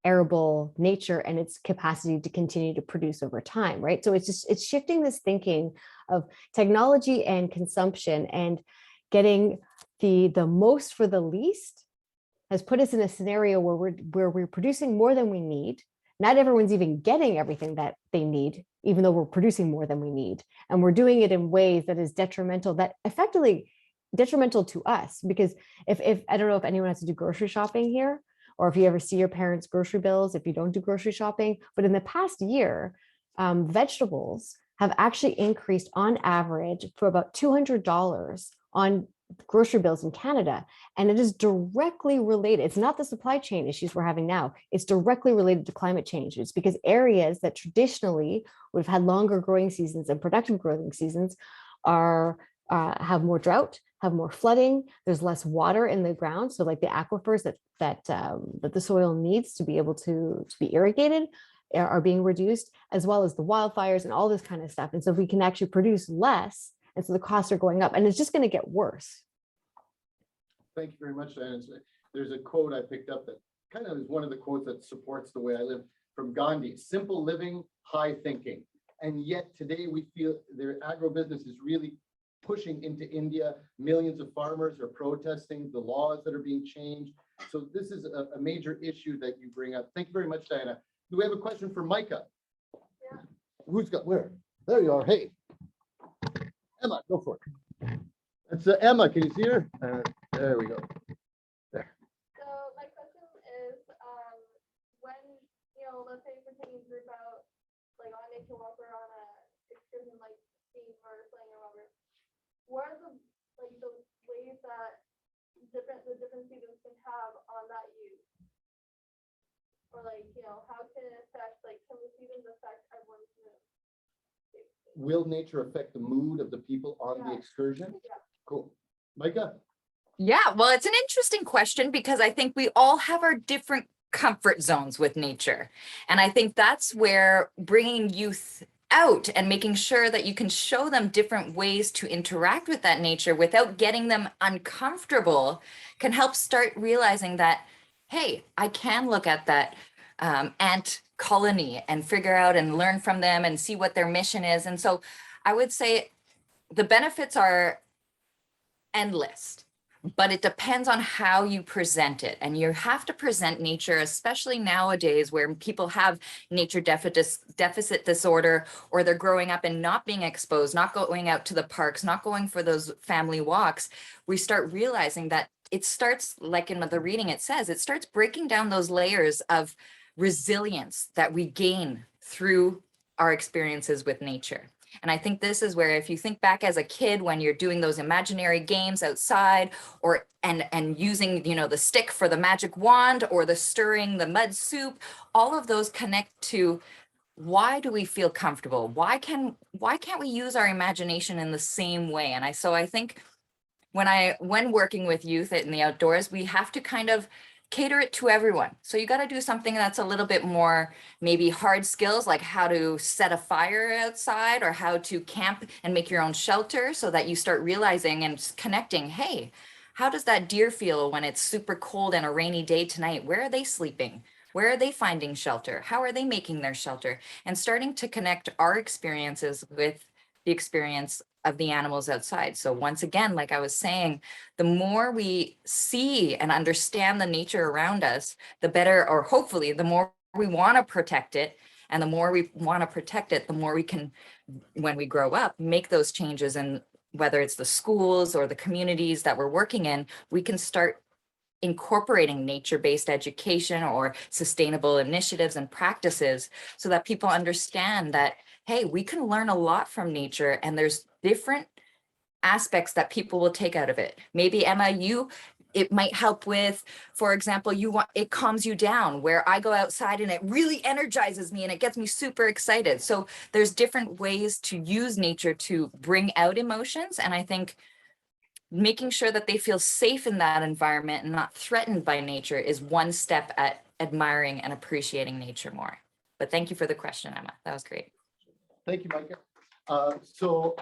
arable nature and its capacity to continue to produce over time, right? So it's shifting this thinking of technology and consumption, and getting the most for the least has put us in a scenario where we're producing more than we need. Not everyone's even getting everything that they need, even though we're producing more than we need. And we're doing it in ways that is detrimental, that effectively detrimental to us. Because if I don't know if anyone has to do grocery shopping here, or if you ever see your parents' grocery bills, if you don't do grocery shopping, but in the past year, vegetables have actually increased on average for about $200 on grocery bills in Canada. And it is directly related. It's not the supply chain issues we're having now. It's directly related to climate change. It's because areas that traditionally would have had longer growing seasons and productive growing seasons are have more drought, have more flooding. There's less water in the ground. So like the aquifers that the soil needs to be able to be irrigated are being reduced, as well as the wildfires and all this kind of stuff. And so we can actually produce less, and so the costs are going up, and it's just going to get worse. Thank you very much, Diana. There's a quote I picked up that kind of is one of the quotes that supports the way I live, from Gandhi: simple living, high thinking. And yet today we feel their agribusiness is really pushing into India. Millions of farmers are protesting the laws that are being changed. So this is a major issue that you bring up. Thank you very much, Diana. Do we have a question for Micah? Yeah. Who's got where? There you are. Hey, Emma, go for it. That's Emma. Can you see her? There we go. There. So my question is, when, let's say we're taking a group out, like on a nature walk or on a excursion, like skiing or sailing or whatever, what are the ways that the different seasons can have on that use? Or how can it affect, can the seasons affect everyone's mood? Will nature affect the mood of the people on the excursion? Yeah. Cool. Micah? Yeah, well, it's an interesting question, because I think we all have our different comfort zones with nature. And I think that's where bringing youth out and making sure that you can show them different ways to interact with that nature without getting them uncomfortable can help start realizing that, hey, I can look at that ant colony and figure out and learn from them and see what their mission is. And so I would say the benefits are endless, but it depends on how you present it. And you have to present nature, especially nowadays where people have nature deficit disorder, or they're growing up and not being exposed, not going out to the parks, not going for those family walks. We start realizing that it starts, like in the reading, it says, it starts breaking down those layers of resilience that we gain through our experiences with nature. And I think this is where, if you think back as a kid, when you're doing those imaginary games outside, or and using, the stick for the magic wand, or the stirring the mud soup, all of those connect to, why do we feel comfortable? Why can't we use our imagination in the same way? And I think when working with youth in the outdoors, we have to kind of cater it to everyone. So you got to do something that's a little bit more maybe hard skills, like how to set a fire outside, or how to camp and make your own shelter, so that you start realizing and connecting, hey, how does that deer feel when it's super cold and a rainy day tonight? Where are they sleeping? Where are they finding shelter? How are they making their shelter? And starting to connect our experiences with the experience of the animals outside. So once again, like I was saying, the more we see and understand the nature around us, the better, or hopefully the more we want to protect it. And the more we want to protect it, the more we can, when we grow up, make those changes. And whether it's the schools or the communities that we're working in, we can start incorporating nature-based education or sustainable initiatives and practices, so that people understand that, hey, we can learn a lot from nature, and there's different aspects that people will take out of it. Maybe Emma, it might help with, for example, it calms you down, where I go outside and it really energizes me and it gets me super excited. So there's different ways to use nature to bring out emotions. And I think making sure that they feel safe in that environment and not threatened by nature is one step at admiring and appreciating nature more. But thank you for the question, Emma. That was great. Thank you, Micah. So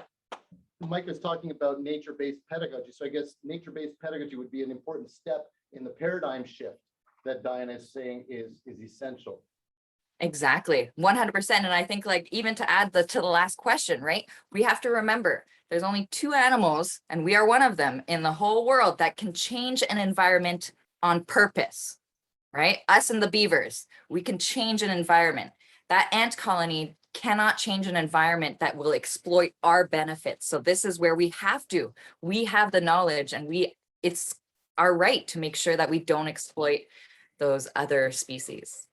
Micah's talking about nature-based pedagogy. So I guess nature-based pedagogy would be an important step in the paradigm shift that Diana is saying is essential. Exactly, 100%. And I think, like, even to add to the last question, right? We have to remember there's only 2 animals, and we are one of them in the whole world that can change an environment on purpose, right? Us and the beavers, we can change an environment. That ant colony cannot change an environment that will exploit our benefits. So this is where we have the knowledge, and it's our right to make sure that we don't exploit those other species.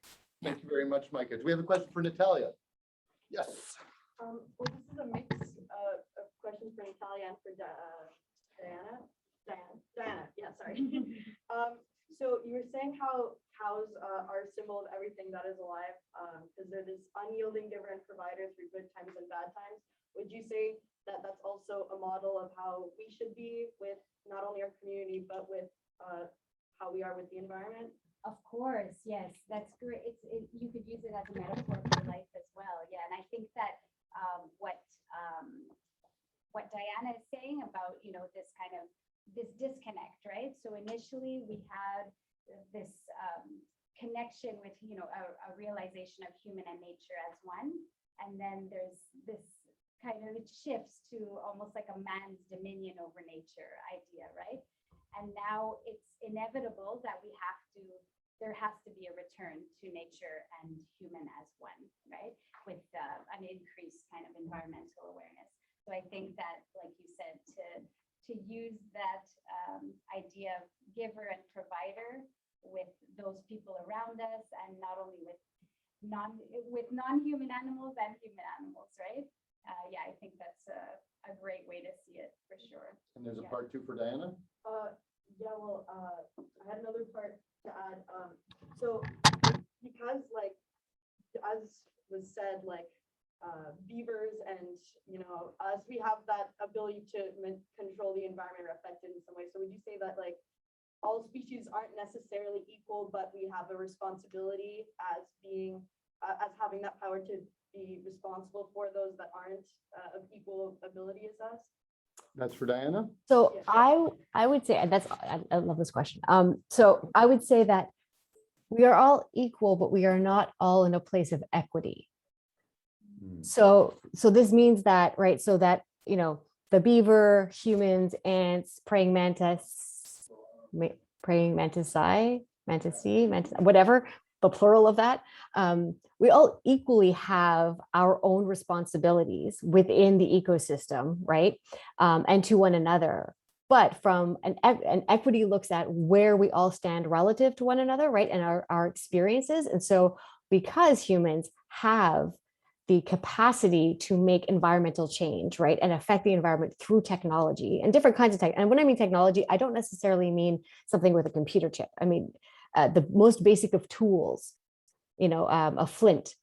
Thank you very much, Micah. Do we have a question for Natalia? Yes. Well, this is a mix of questions for Natalia and for Diana. Diana, yeah, sorry. So you were saying how cows are a symbol of everything that is alive, because they're this unyielding giver and provider through good times and bad times. Would you say that that's also a model of how we should be with not only our community, but with how we are with the environment? Of course, yes, that's great. You could use it as a metaphor for life as well. Yeah, and I think that what Diana is saying about, this kind of this disconnect, right? So initially we had this connection with, a realization of human and nature as one, and then there's this kind of, it shifts to almost like a man's dominion over nature idea, right? And now it's inevitable that there has to be a return to nature and human as one, right? With an increased kind of environmental awareness. So I think that, like you said, to use that idea of giver and provider with those people around us, and not only with non-human animals and human animals, right? Yeah, I think that's a great way to see it for sure. And there's a part 2 for Diana. Yeah, well, I had another part to add. So because, like, as was said, like, beavers and, us, we have that ability to control the environment or affect it in some way. So would you say that, like, all species aren't necessarily equal, but we have a responsibility as having that power to be responsible for those that aren't of equal ability as us? That's for Diana. So Yeah. I would say, and I love this question. So I would say that we are all equal, but we are not all in a place of equity. So this means that, right? So that, the beaver, humans, ants, praying mantis, whatever, the plural of that, we all equally have our own responsibilities within the ecosystem, right? And to one another. But from an equity looks at where we all stand relative to one another, right? And our experiences. And so because humans have the capacity to make environmental change, right? And affect the environment through technology and different kinds of tech. And when I mean technology, I don't necessarily mean something with a computer chip. I mean, the most basic of tools, a flint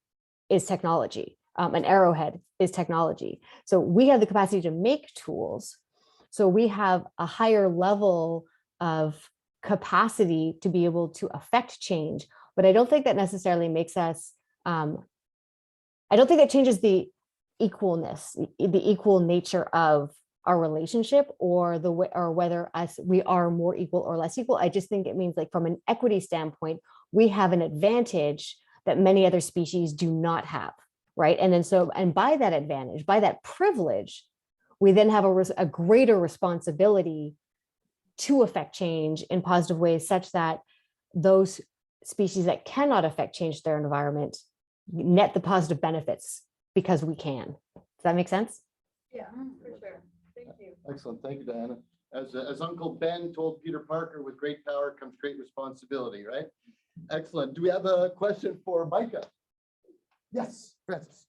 is technology. An arrowhead is technology. So we have the capacity to make tools. So we have a higher level of capacity to be able to affect change. But I don't think that necessarily makes us, I don't think that changes the equalness, the equal nature of our relationship, or whether we are more equal or less equal. I just think it means, like, from an equity standpoint, we have an advantage that many other species do not have, right? And then by that advantage, by that privilege, we then have a greater responsibility to affect change in positive ways, such that those species that cannot affect change their environment net the positive benefits because we can. Does that make sense? Yeah, for sure. Thank you. Excellent. Thank you, Diana. As Uncle Ben told Peter Parker, with great power comes great responsibility, right? Excellent. Do we have a question for Micah? Yes, Francis.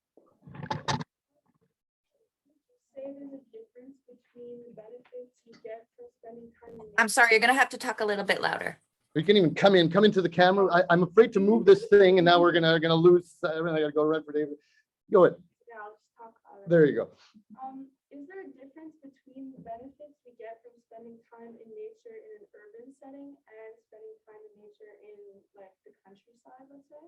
Say there's a difference between the benefits you get from spending time in I'm sorry, you're going to have to talk a little bit louder. You can even come into the camera. I'm afraid to move this thing, and now we're gonna lose. I gotta go right for David. Go ahead. Yeah, I'll just talk. There you go. is there a difference between the benefits we get from spending time in nature in an urban setting and spending time in nature in like the countryside, let's say?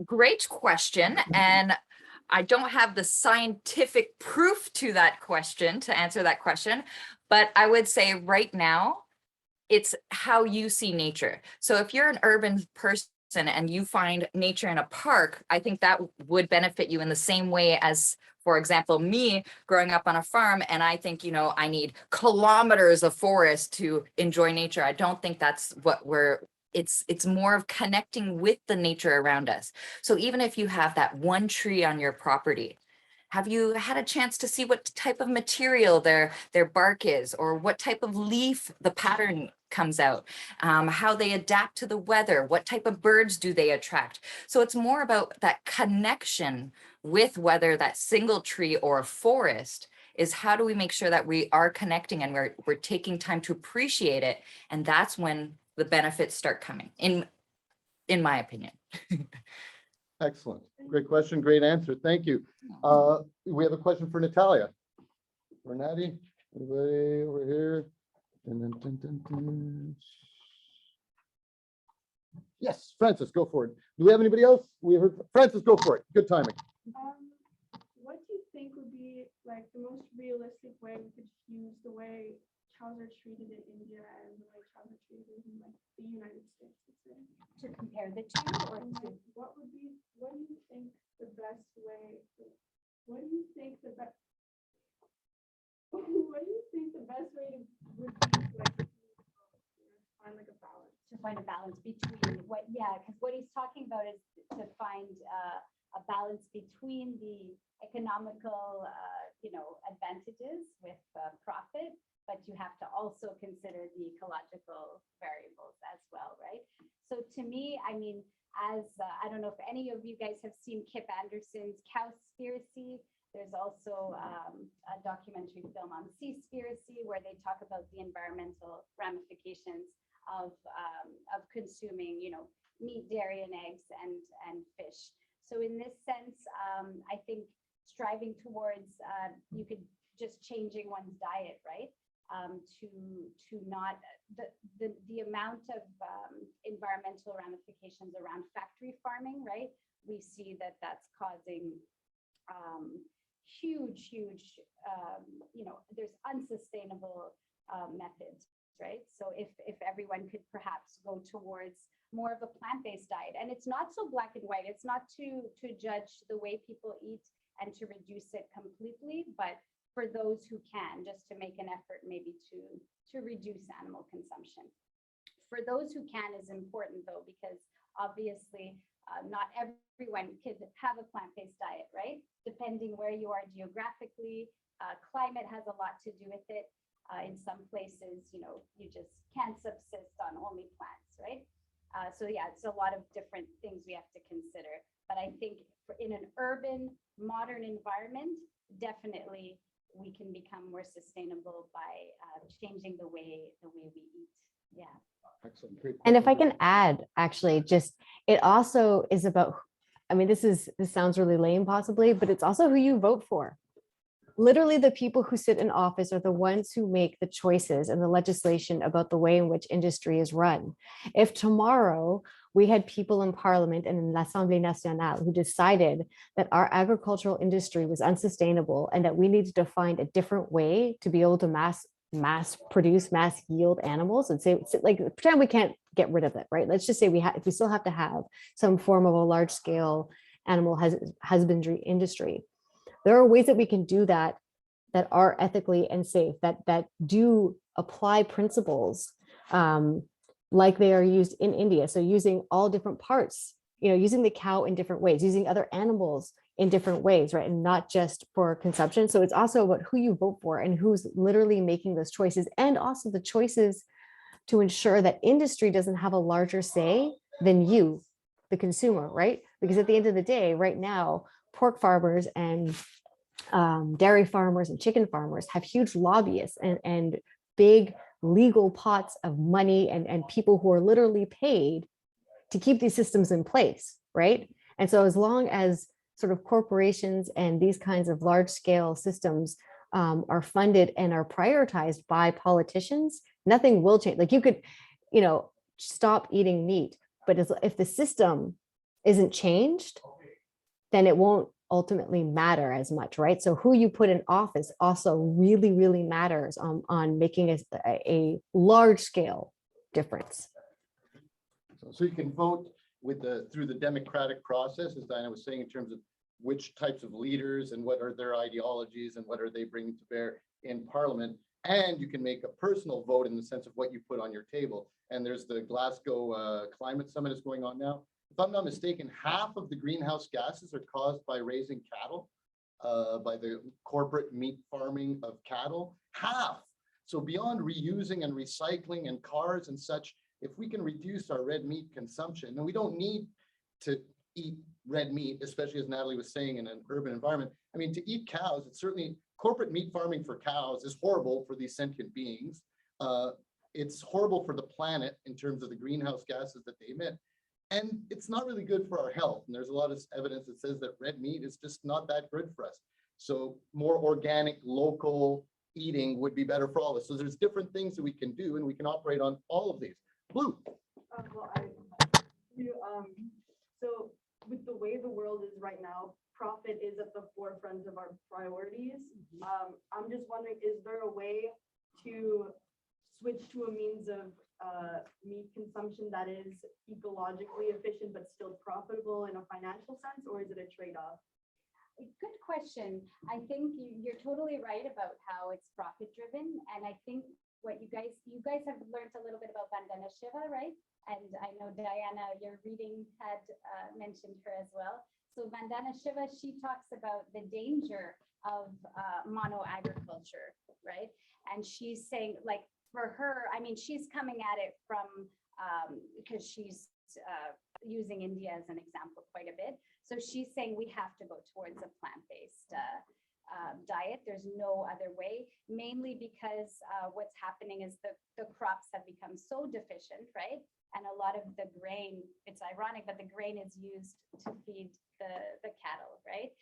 Great question. And I don't have the scientific proof to that question, to answer that question, but I would say right now, it's how you see nature. So if you're an urban person and you find nature in a park, I think that would benefit you in the same way as, for example, me growing up on a farm, and I think, you know, I need kilometers of forest to enjoy nature. I don't think that's what it's more of connecting with the nature around us. So even if you have that one tree on your property, have you had a chance to see what type of material their bark is, or what type of leaf the pattern comes out, how they adapt to the weather, what type of birds do they attract? So it's more about that connection with whether that single tree or a forest is, how do we make sure that we are connecting and we're taking time to appreciate it? And that's when the benefits start coming, in my opinion. Excellent. Great question. Great answer. Thank you. We have a question for Natalia. For Natty. Anybody over here? Dun, dun, dun, dun, dun. Yes, Francis, go for it. Do we have anybody else? We heard Francis, go for it. Good timing. What do you think would be like the most realistic way we could use the way cows are treated in India and the way cows are treated in like the United States, let's say? To compare the two or And, to, like, what do you think the best way, what do you think the best, what do you think the best way to would be like, find like a balance? to find a balance between what, yeah, because what he's talking about is to find a balance between the economical, advantages with profit, but you have to also consider the ecological variables as well, right? So to me, I mean, as I don't know if any of you guys have seen Kip Anderson's Cowspiracy. There's also a documentary film on Seaspiracy where they talk about the environmental ramifications of consuming, meat, dairy, and eggs and fish. So in this sense, I think striving towards you could just changing one's diet, right? To not the amount of environmental ramifications around factory farming, right? We see that that's causing huge, there's unsustainable methods, right? So if everyone could perhaps go towards more of a plant-based diet, and it's not so black and white, it's not to judge the way people eat and to reduce it completely, but for those who can, just to make an effort maybe to reduce animal consumption. For those who can is important though, because obviously not everyone could have a plant-based diet, right? Depending where you are geographically, climate has a lot to do with it. In some places, you just can't subsist on only plants, right? So yeah, it's a lot of different things we have to consider. But I think in an urban, modern environment, definitely we can become more sustainable by changing the way we eat. Yeah. Excellent. Great And if I question. can add, actually, just it also is about, I mean, this sounds really lame possibly, but it's also who you vote for. Literally, the people who sit in office are the ones who make the choices and the legislation about the way in which industry is run. If tomorrow we had people in Parliament and in l'Assemblée nationale who decided that our agricultural industry was unsustainable and that we needed to find a different way to be able to mass produce, mass yield animals, and say, like, pretend we can't get rid of it, right? Let's just say we still have to have some form of a large scale animal husbandry industry. There are ways that we can do that are ethically and safe, that do apply principles like they are used in India. So using all different parts, using the cow in different ways, using other animals in different ways, right? And not just for consumption. So it's also about who you vote for and who's literally making those choices, and also the choices to ensure that industry doesn't have a larger say than you, the consumer, right? Because at the end of the day, right now, pork farmers and dairy farmers and chicken farmers have huge lobbyists and big legal pots of money and people who are literally paid to keep these systems in place, right? And so as long as sort of corporations and these kinds of large scale systems are funded and are prioritized by politicians, nothing will change. Like you could, stop eating meat, but if the system isn't changed, then it won't ultimately matter as much, right? So who you put in office also really, really matters on making a large scale difference. So you can vote through the democratic process, as Diana was saying, in terms of which types of leaders and what are their ideologies and what are they bringing to bear in Parliament. And you can make a personal vote in the sense of what you put on your table. And there's the Glasgow Climate Summit is going on now. If I'm not mistaken, half of the greenhouse gases are caused by raising cattle, by the corporate meat farming of cattle, half. So beyond reusing and recycling and cars and such, if we can reduce our red meat consumption, and we don't need to eat red meat, especially as Natalie was saying, in an urban environment. I mean, to eat cows, it's certainly corporate meat farming for cows is horrible for these sentient beings. It's horrible for the planet in terms of the greenhouse gases that they emit. And it's not really good for our health. And there's a lot of evidence that says that red meat is just not that good for us. So more organic, local eating would be better for all of us. So there's different things that we can do, and we can operate on all of these. Blue. So with the way the world is right now, profit is at the forefront of our priorities. I'm just wondering, is there a way to switch to a means of meat consumption that is ecologically efficient but still profitable in a financial sense, or is it a trade-off? Good question. I think you're totally right about how it's profit driven. And I think what you guys have learned a little bit about Vandana Shiva, right? And I know Diana, your reading had mentioned her as well. So Vandana Shiva, she talks about the danger of mono agriculture, right? And she's saying, like, for her, I mean, she's coming at it from because she's using India as an example quite a bit. So she's saying we have to go towards a plant-based diet. There's no other way, mainly because what's happening is the crops have become so deficient, right? And a lot of the grain, it's ironic, but the grain is used to feed the cattle, right?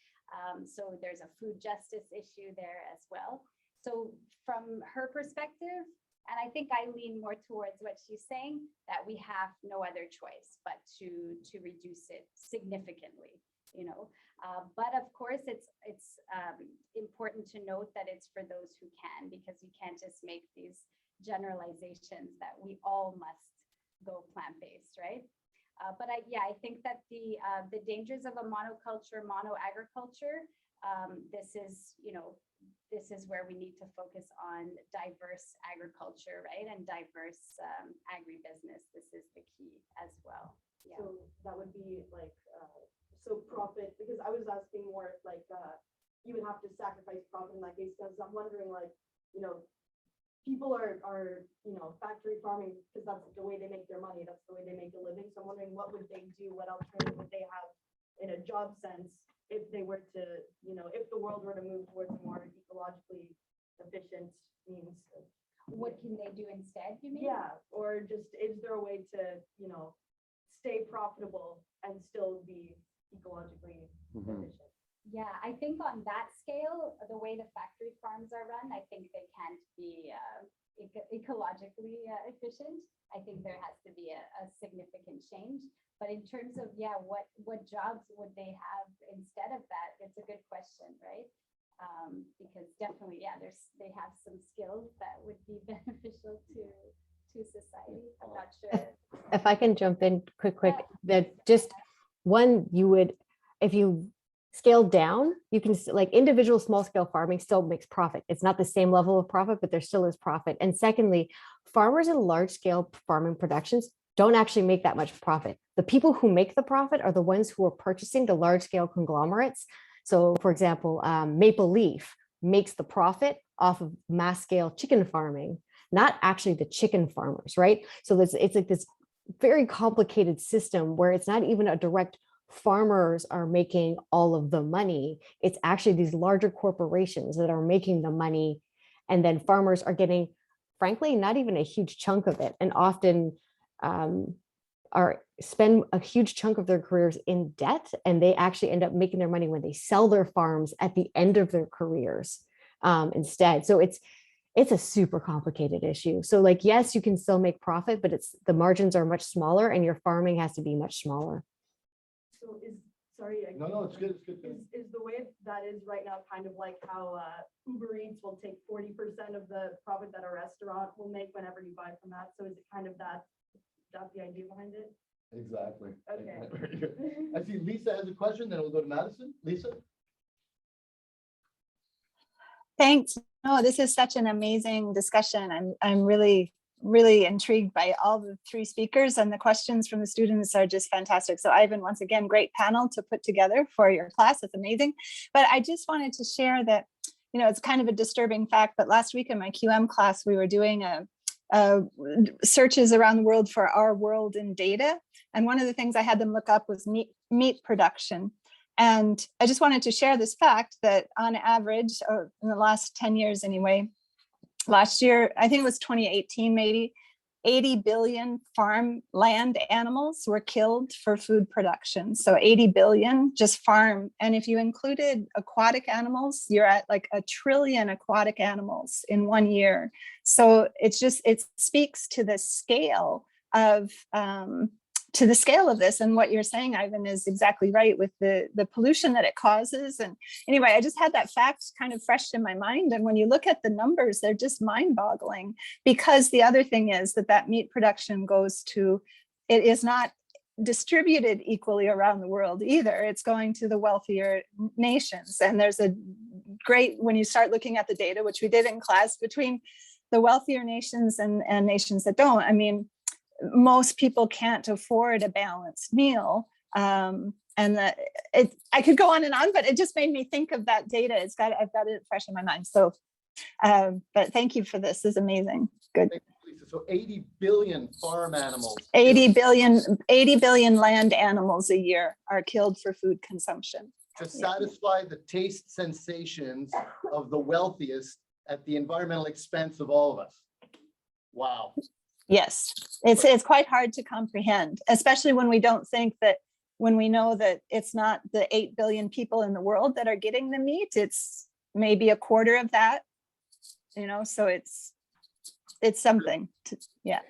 So there's a food justice issue there as well. So from her perspective, and I think I lean more towards what she's saying, that we have no other choice but to reduce it significantly, but of course it's important to note that it's for those who can, because you can't just make these generalizations that we all must go plant-based, right? But I think that the dangers of a monoculture, mono-agriculture, this is where we need to focus on diverse agriculture, right? And diverse agribusiness. This is the key as well. Yeah. So that would be like, so profit, because I was asking more like, you would have to sacrifice profit in that case, because I'm wondering, like, people are factory farming because that's the way they make their money. That's the way they make a living. So I'm wondering, what would they do? What alternative would they have in a job sense if they were to, if the world were to move towards a more ecologically efficient means? What can they do instead, you mean? Yeah, or just, is there a way to, stay profitable and still be ecologically efficient? Yeah, I think on that scale, the way the factory farms are run, I think they can't be ecologically efficient. I think there has to be a significant change. But in terms of, what jobs would they have instead of that? It's a good question, right? Because definitely, they have some skills that would be beneficial to society. I'm not sure. If I can jump in quick, that just one, if you scale down, you can, like, individual small scale farming still makes profit. It's not the same level of profit, but there still is profit. And secondly, farmers in large scale farming productions don't actually make that much profit. The people who make the profit are the ones who are purchasing the large scale conglomerates. So for example, Maple Leaf makes the profit off of mass scale chicken farming, not actually the chicken farmers, right? So it's like this very complicated system where it's not even a direct farmers are making all of the money. It's actually these larger corporations that are making the money. And then farmers are getting, frankly, not even a huge chunk of it. And often spend a huge chunk of their careers in debt, and they actually end up making their money when they sell their farms at the end of their careers instead. So it's a super complicated issue. So like, yes, you can still make profit, but the margins are much smaller and your farming has to be much smaller. So sorry. No, it's good. It's good. Is the way that is right now kind of like how Uber Eats will take 40% of the profit that a restaurant will make whenever you buy from that? So is it kind of that's the idea behind it? Exactly. Okay. Very good. I see Lisa has a question, then we'll go to Madison. Lisa? Thanks. No, this is such an amazing discussion. I'm really, really intrigued by all the three speakers, and the questions from the students are just fantastic. So Ivan, once again, great panel to put together for your class. It's amazing. But I just wanted to share that, you know, it's kind of a disturbing fact, but last week in my QM class, we were doing searches around the world for our world in data. And one of the things I had them look up was meat production. And I just wanted to share this fact that on average, or in the last 10 years anyway, last year, I think it was 2018 maybe, 80 billion farmland animals were killed for food production. So 80 billion just farm. And if you included aquatic animals, you're at like 1 trillion aquatic animals in 1 year. So it speaks to the scale of this. And what you're saying, Ivan, is exactly right with the pollution that it causes. And anyway, I just had that fact kind of fresh in my mind. And when you look at the numbers, they're just mind-boggling, because the other thing is that meat production it is not distributed equally around the world either. It's going to the wealthier nations. And there's when you start looking at the data, which we did in class, between the wealthier nations and nations that don't, I mean, most people can't afford a balanced meal. I could go on, but it just made me think of that data. I've got it fresh in my mind. So, but thank you for this. This is amazing. Good. So 80 billion farm animals. 80 billion land animals a year are killed for food consumption. To satisfy the taste sensations of the wealthiest at the environmental expense of all of us. Wow. Yes, it's quite hard to comprehend, especially when we know that it's not the 8 billion people in the world that are getting the meat. It's maybe a quarter of that, you know, so it's something yeah.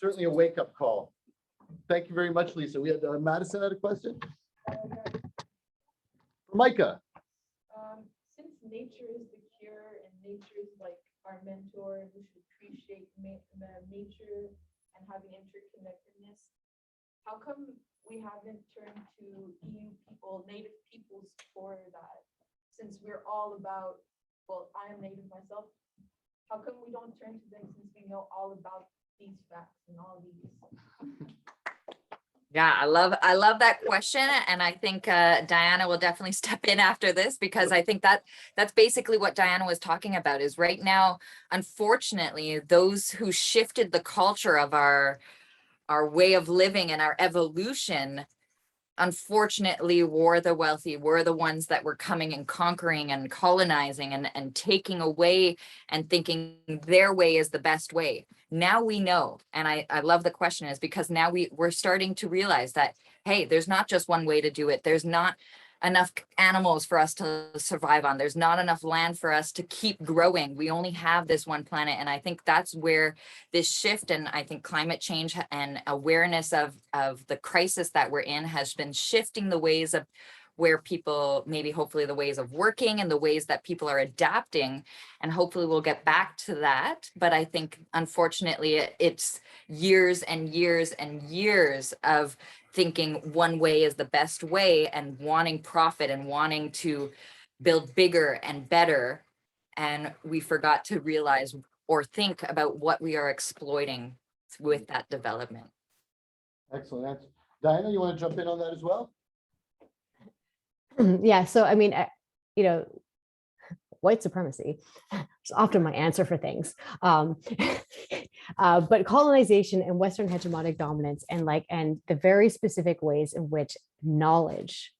Certainly a wake-up call. Thank you very much, Lisa. We had Madison had a question. Micah. Since nature is the cure and nature is like our mentor, and we should appreciate nature and having interconnectedness, how come we haven't turned to EU people, native peoples for that? Since we're all about, well, I am native myself, how come we don't turn to them since we know all about these facts and all these? Yeah, I love that question. And I think Diana will definitely step in after this, because I think that's basically what Diana was talking about. Is right now, unfortunately, those who shifted the culture of our way of living and our evolution, unfortunately, were the wealthy, were the ones that were coming and conquering and colonizing and taking away and thinking their way is the best way. Now we know, and I love the question, is because now we're starting to realize that, hey, there's not just one way to do it. There's not enough animals for us to survive on. There's not enough land for us to keep growing. We only have this one planet. And I think that's where this shift, and I think climate change and awareness of the crisis that we're in has been shifting the ways of where people, maybe hopefully the ways of working and the ways that people are adapting. And hopefully we'll get back to that. But I think, unfortunately, it's years and years and years of thinking one way is the best way and wanting profit and wanting to build bigger and better. And we forgot to realize or think about what we are exploiting with that development. Excellent. Diana, you want to jump in on that as well? Yeah, so I mean, white supremacy is often my answer for things. But colonization and Western hegemonic dominance and the very specific ways in which knowledge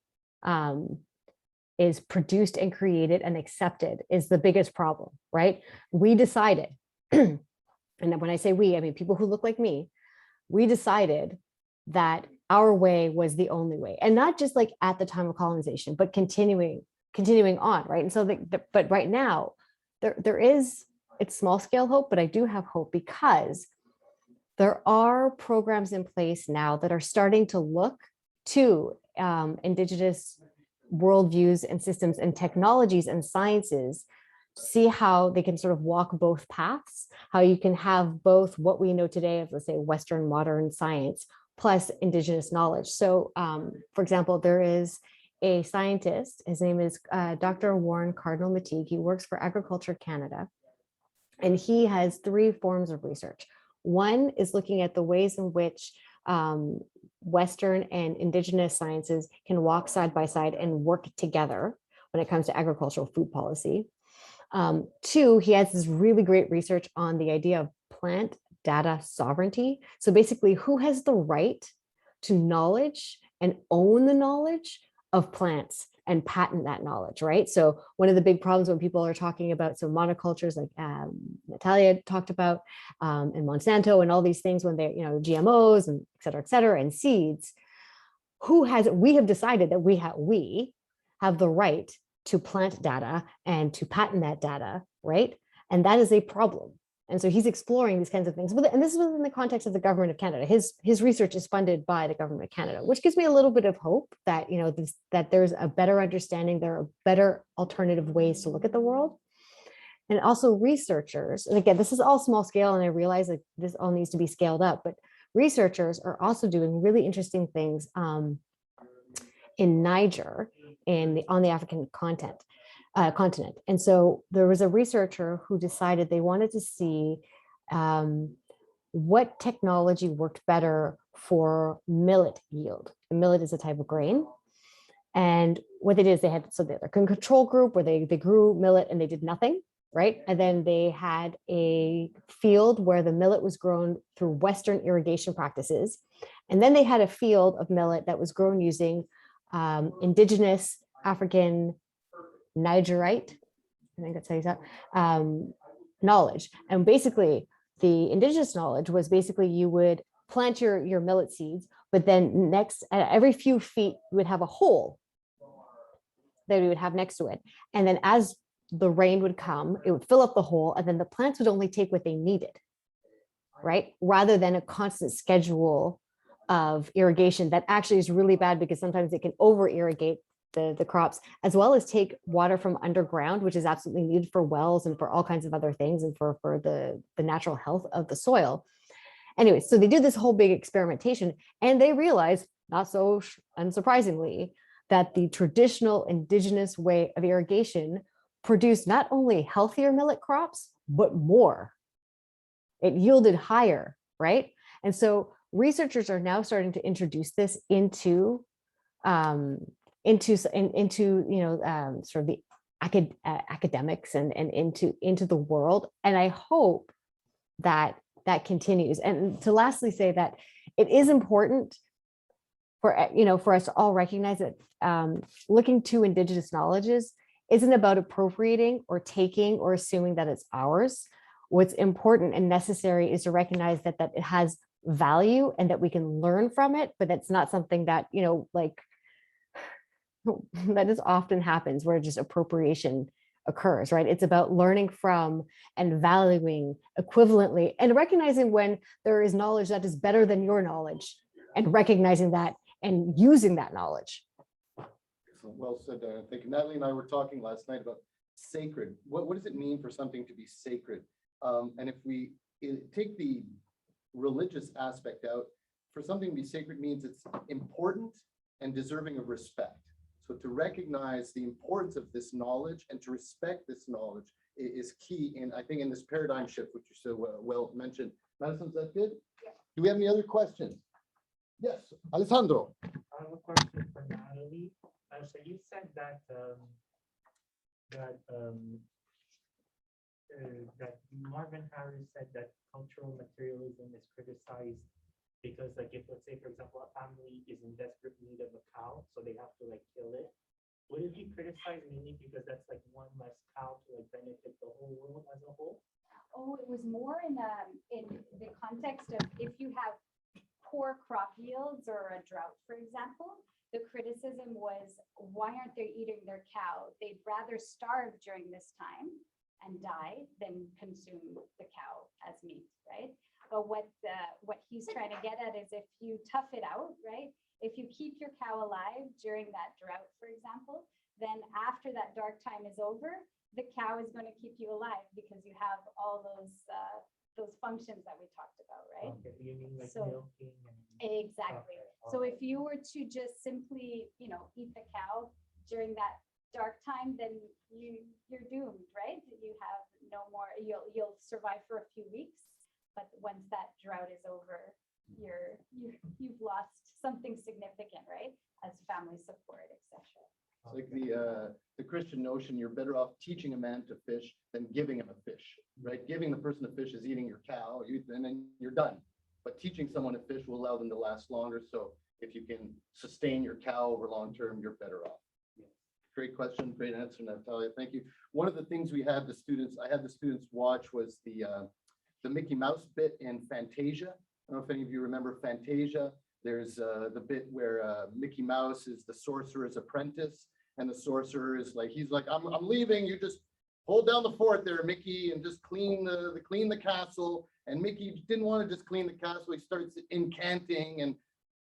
is produced and created and accepted is the biggest problem, right? We decided, and when I say we, I mean people who look like me, we decided that our way was the only way, and not just like at the time of colonization, but continuing on, right? And so, but right now, there is, it's small scale hope, but I do have hope because there are programs in place now that are starting to look to Indigenous worldviews and systems and technologies and sciences, see how they can sort of walk both paths, how you can have both what we know today of, let's say, Western modern science plus Indigenous knowledge. So for example, there is a scientist, his name is Dr. Warren Cardinal Mateague. He works for Agriculture Canada, and he has 3 forms of research. One is looking at the ways in which Western and Indigenous sciences can walk side by side and work together when it comes to agricultural food policy. 2, he has this really great research on the idea of plant data sovereignty. So basically, who has the right to knowledge and own the knowledge of plants and patent that knowledge, right? So one of the big problems when people are talking about some monocultures like Natalia talked about, and Monsanto and all these things, when they're, GMOs and et cetera, and seeds, we have decided that we have the right to plant data and to patent that data, right? And that is a problem. And so he's exploring these kinds of things. And this is within the context of the government of Canada. His research is funded by the government of Canada, which gives me a little bit of hope that, that there's a better understanding, there are better alternative ways to look at the world. And also researchers, and again, this is all small scale, and I realize that this all needs to be scaled up, but researchers are also doing really interesting things in Niger on the African continent. And so there was a researcher who decided they wanted to see what technology worked better for millet yield. And millet is a type of grain. And what they did is they had a control group where they grew millet and they did nothing, right? And then they had a field where the millet was grown through Western irrigation practices. And then they had a field of millet that was grown using Indigenous African Nigerite, I think that's how you say that, knowledge. And basically the Indigenous knowledge was basically you would plant your millet seeds, but then every few feet you would have a hole that we would have next to it. And then as the rain would come, it would fill up the hole, and then the plants would only take what they needed, right? Rather than a constant schedule of irrigation that actually is really bad, because sometimes it can over irrigate the crops, as well as take water from underground, which is absolutely needed for wells and for all kinds of other things, and for the natural health of the soil. Anyway, so they did this whole big experimentation, and they realized, not so unsurprisingly, that the traditional Indigenous way of irrigation produced not only healthier millet crops, but more. It yielded higher, right? And so researchers are now starting to introduce this into sort of the academics and into the world. And I hope that continues. And to lastly say that it is important for us to all recognize that looking to Indigenous knowledges isn't about appropriating or taking or assuming that it's ours. What's important and necessary is to recognize that it has value and that we can learn from it, but that's not something that, that just often happens where just appropriation occurs, right? It's about learning from and valuing equivalently and recognizing when there is knowledge that is better than your knowledge, and recognizing that and using that knowledge. Excellent. Well said. I think Natalie and I were talking last night about sacred. What does it mean for something to be sacred? And if we take the religious aspect out, for something to be sacred means it's important and deserving of respect. So to recognize the importance of this knowledge and to respect this knowledge is key in, I think, in this paradigm shift, which you so well mentioned. Madison, is that good? Yeah. Do we have any other questions? Yes, Alessandro. I have a question for Natalie. So you said that that Marvin Harris said that cultural materialism is criticized because, like, if, let's say, for example, a family is in desperate need of a cow, so they have to kill it. Would it be criticized mainly because that's one less cow to benefit the whole world as a whole? Oh, it was more in the context of if you have poor crop yields or a drought, for example, the criticism was, why aren't they eating their cow? They'd rather starve during this time and die than consume the cow as meat, right? But what he's trying to get at is if you tough it out, right? If you keep your cow alive during that drought, for example, then after that dark time is over, the cow is going to keep you alive because you have all those functions that we talked about, right? Okay, you mean like So- milking and. Exactly. Okay, So alright. if you were to just simply, eat the cow during that dark time, then you're doomed, right? You have no more, you'll survive for a few weeks, but once that drought is over, you've lost something significant, right? As family support, etc. It's like the Christian notion, you're better off teaching a man to fish than giving him a fish, right? Giving the person a fish is eating your cow, and then you're done. But teaching someone to fish will allow them to last longer. So if you can sustain your cow over long term, you're better off. Great question, great answer, Natalia. Thank you. One of the things I had the students watch was the Mickey Mouse bit in Fantasia. I don't know if any of you remember Fantasia. There's the bit where Mickey Mouse is the sorcerer's apprentice, and the sorcerer is like, he's like, I'm leaving. You just hold down the fort there, Mickey, and just clean the castle. And Mickey didn't want to just clean the castle. He starts incanting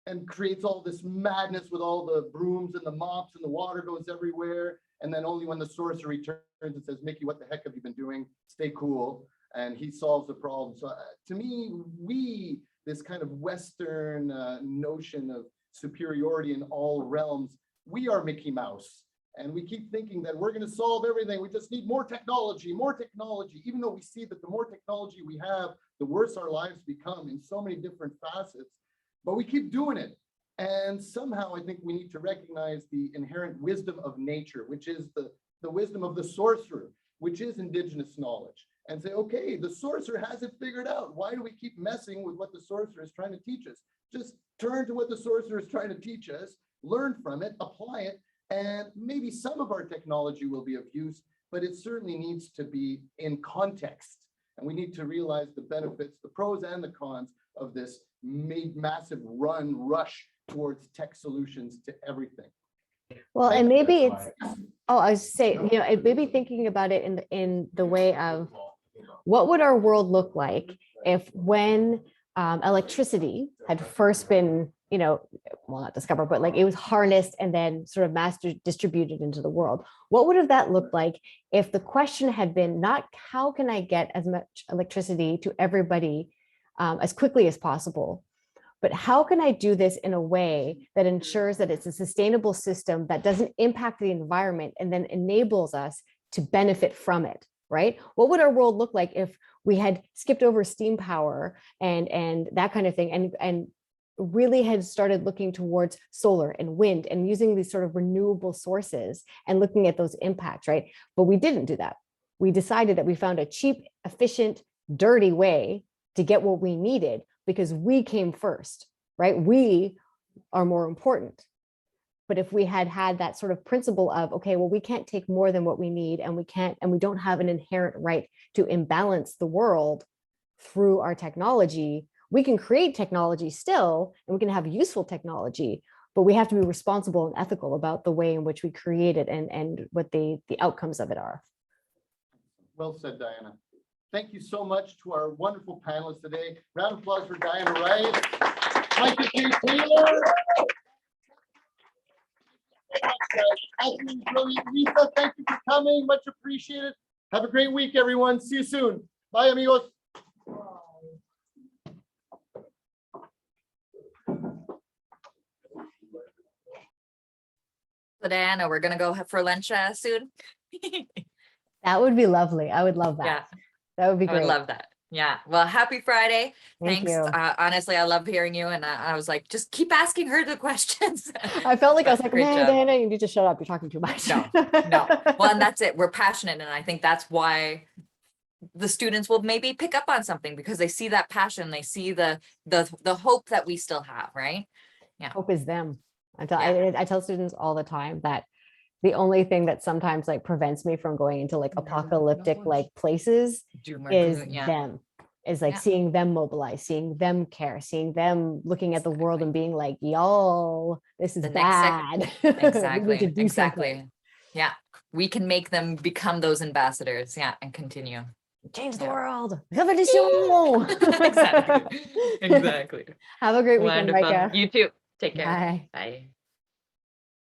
and creates all this madness with all the brooms and the mops, and the water goes everywhere. And then only when the sorcerer returns and says, Mickey, what the heck have you been doing? Stay cool. And he solves the problem. So to me, this kind of Western notion of superiority in all realms, we are Mickey Mouse. And we keep thinking that we're going to solve everything. We just need more technology, even though we see that the more technology we have, the worse our lives become in so many different facets. But we keep doing it. And somehow I think we need to recognize the inherent wisdom of nature, which is the wisdom of the sorcerer, which is indigenous knowledge. And say, okay, the sorcerer has it figured out. Why do we keep messing with what the sorcerer is trying to teach us? Just turn to what the sorcerer is trying to teach us, learn from it, apply it, and maybe some of our technology will be of use, but it certainly needs to be in context. And we need to realize the benefits, the pros and the cons of this massive rush towards tech solutions to everything. Well, and Thank you. maybe That's it's, I was saying, it maybe thinking about it in the way of what would our world look like if when electricity had first been, well, not discovered, but like it was harnessed and then sort of mass distributed into the world. What would have that looked like if the question had been not how can I get as much electricity to everybody as quickly as possible, but how can I do this in a way that ensures that it's a sustainable system that doesn't impact the environment and then enables us to benefit from it, right? What would our world look like if we had skipped over steam power and that kind of thing and really had started looking towards solar and wind and using these sort of renewable sources and looking at those impacts, right? But we didn't do that. We decided that we found a cheap, efficient, dirty way to get what we needed because we came first, right? We are more important. But if we had that sort of principle of, okay, well, we can't take more than what we need and we don't have an inherent right to imbalance the world through our technology. We can create technology still, and we can have useful technology, but we have to be responsible and ethical about the way in which we create it and what the outcomes of it are. Well said, Diana. Thank you so much to our wonderful panelists today. Round of applause for Diana Wright, Michael J. Taylor, brilliant Lisa. Thank you for coming. Much appreciated. Have a great week, everyone. See you soon. Bye, amigos. So Diana, we're gonna go for lunch soon. That would be lovely. I would love that. Yeah, That would be I would great. love that. Yeah. Well, happy Friday. Thank Thanks. you. Honestly, I love hearing you, and I was like, just keep asking her the questions. I felt like I was But like, great man, job. Diana, you need to shut up. You're talking too much. No. Well, and that's it. We're passionate, and I think that's why the students will maybe pick up on something because they see that passion. They see the hope that we still have, right? Hope is them. I tell students all the time that the only thing that sometimes like prevents me from going into like apocalyptic like places Doom or is gloom, yeah. them. is like Yeah. seeing them mobilize, seeing them care, seeing them looking at the world and being like, y'all, this is The next bad. We need Exactly, to do something. exactly. Yeah, we can make them become those ambassadors, yeah, and continue. Change the Yeah. world. Revolution. Exactly, exactly. Have a great weekend, Wonderful. Micah. You too. Take care. Bye. Bye.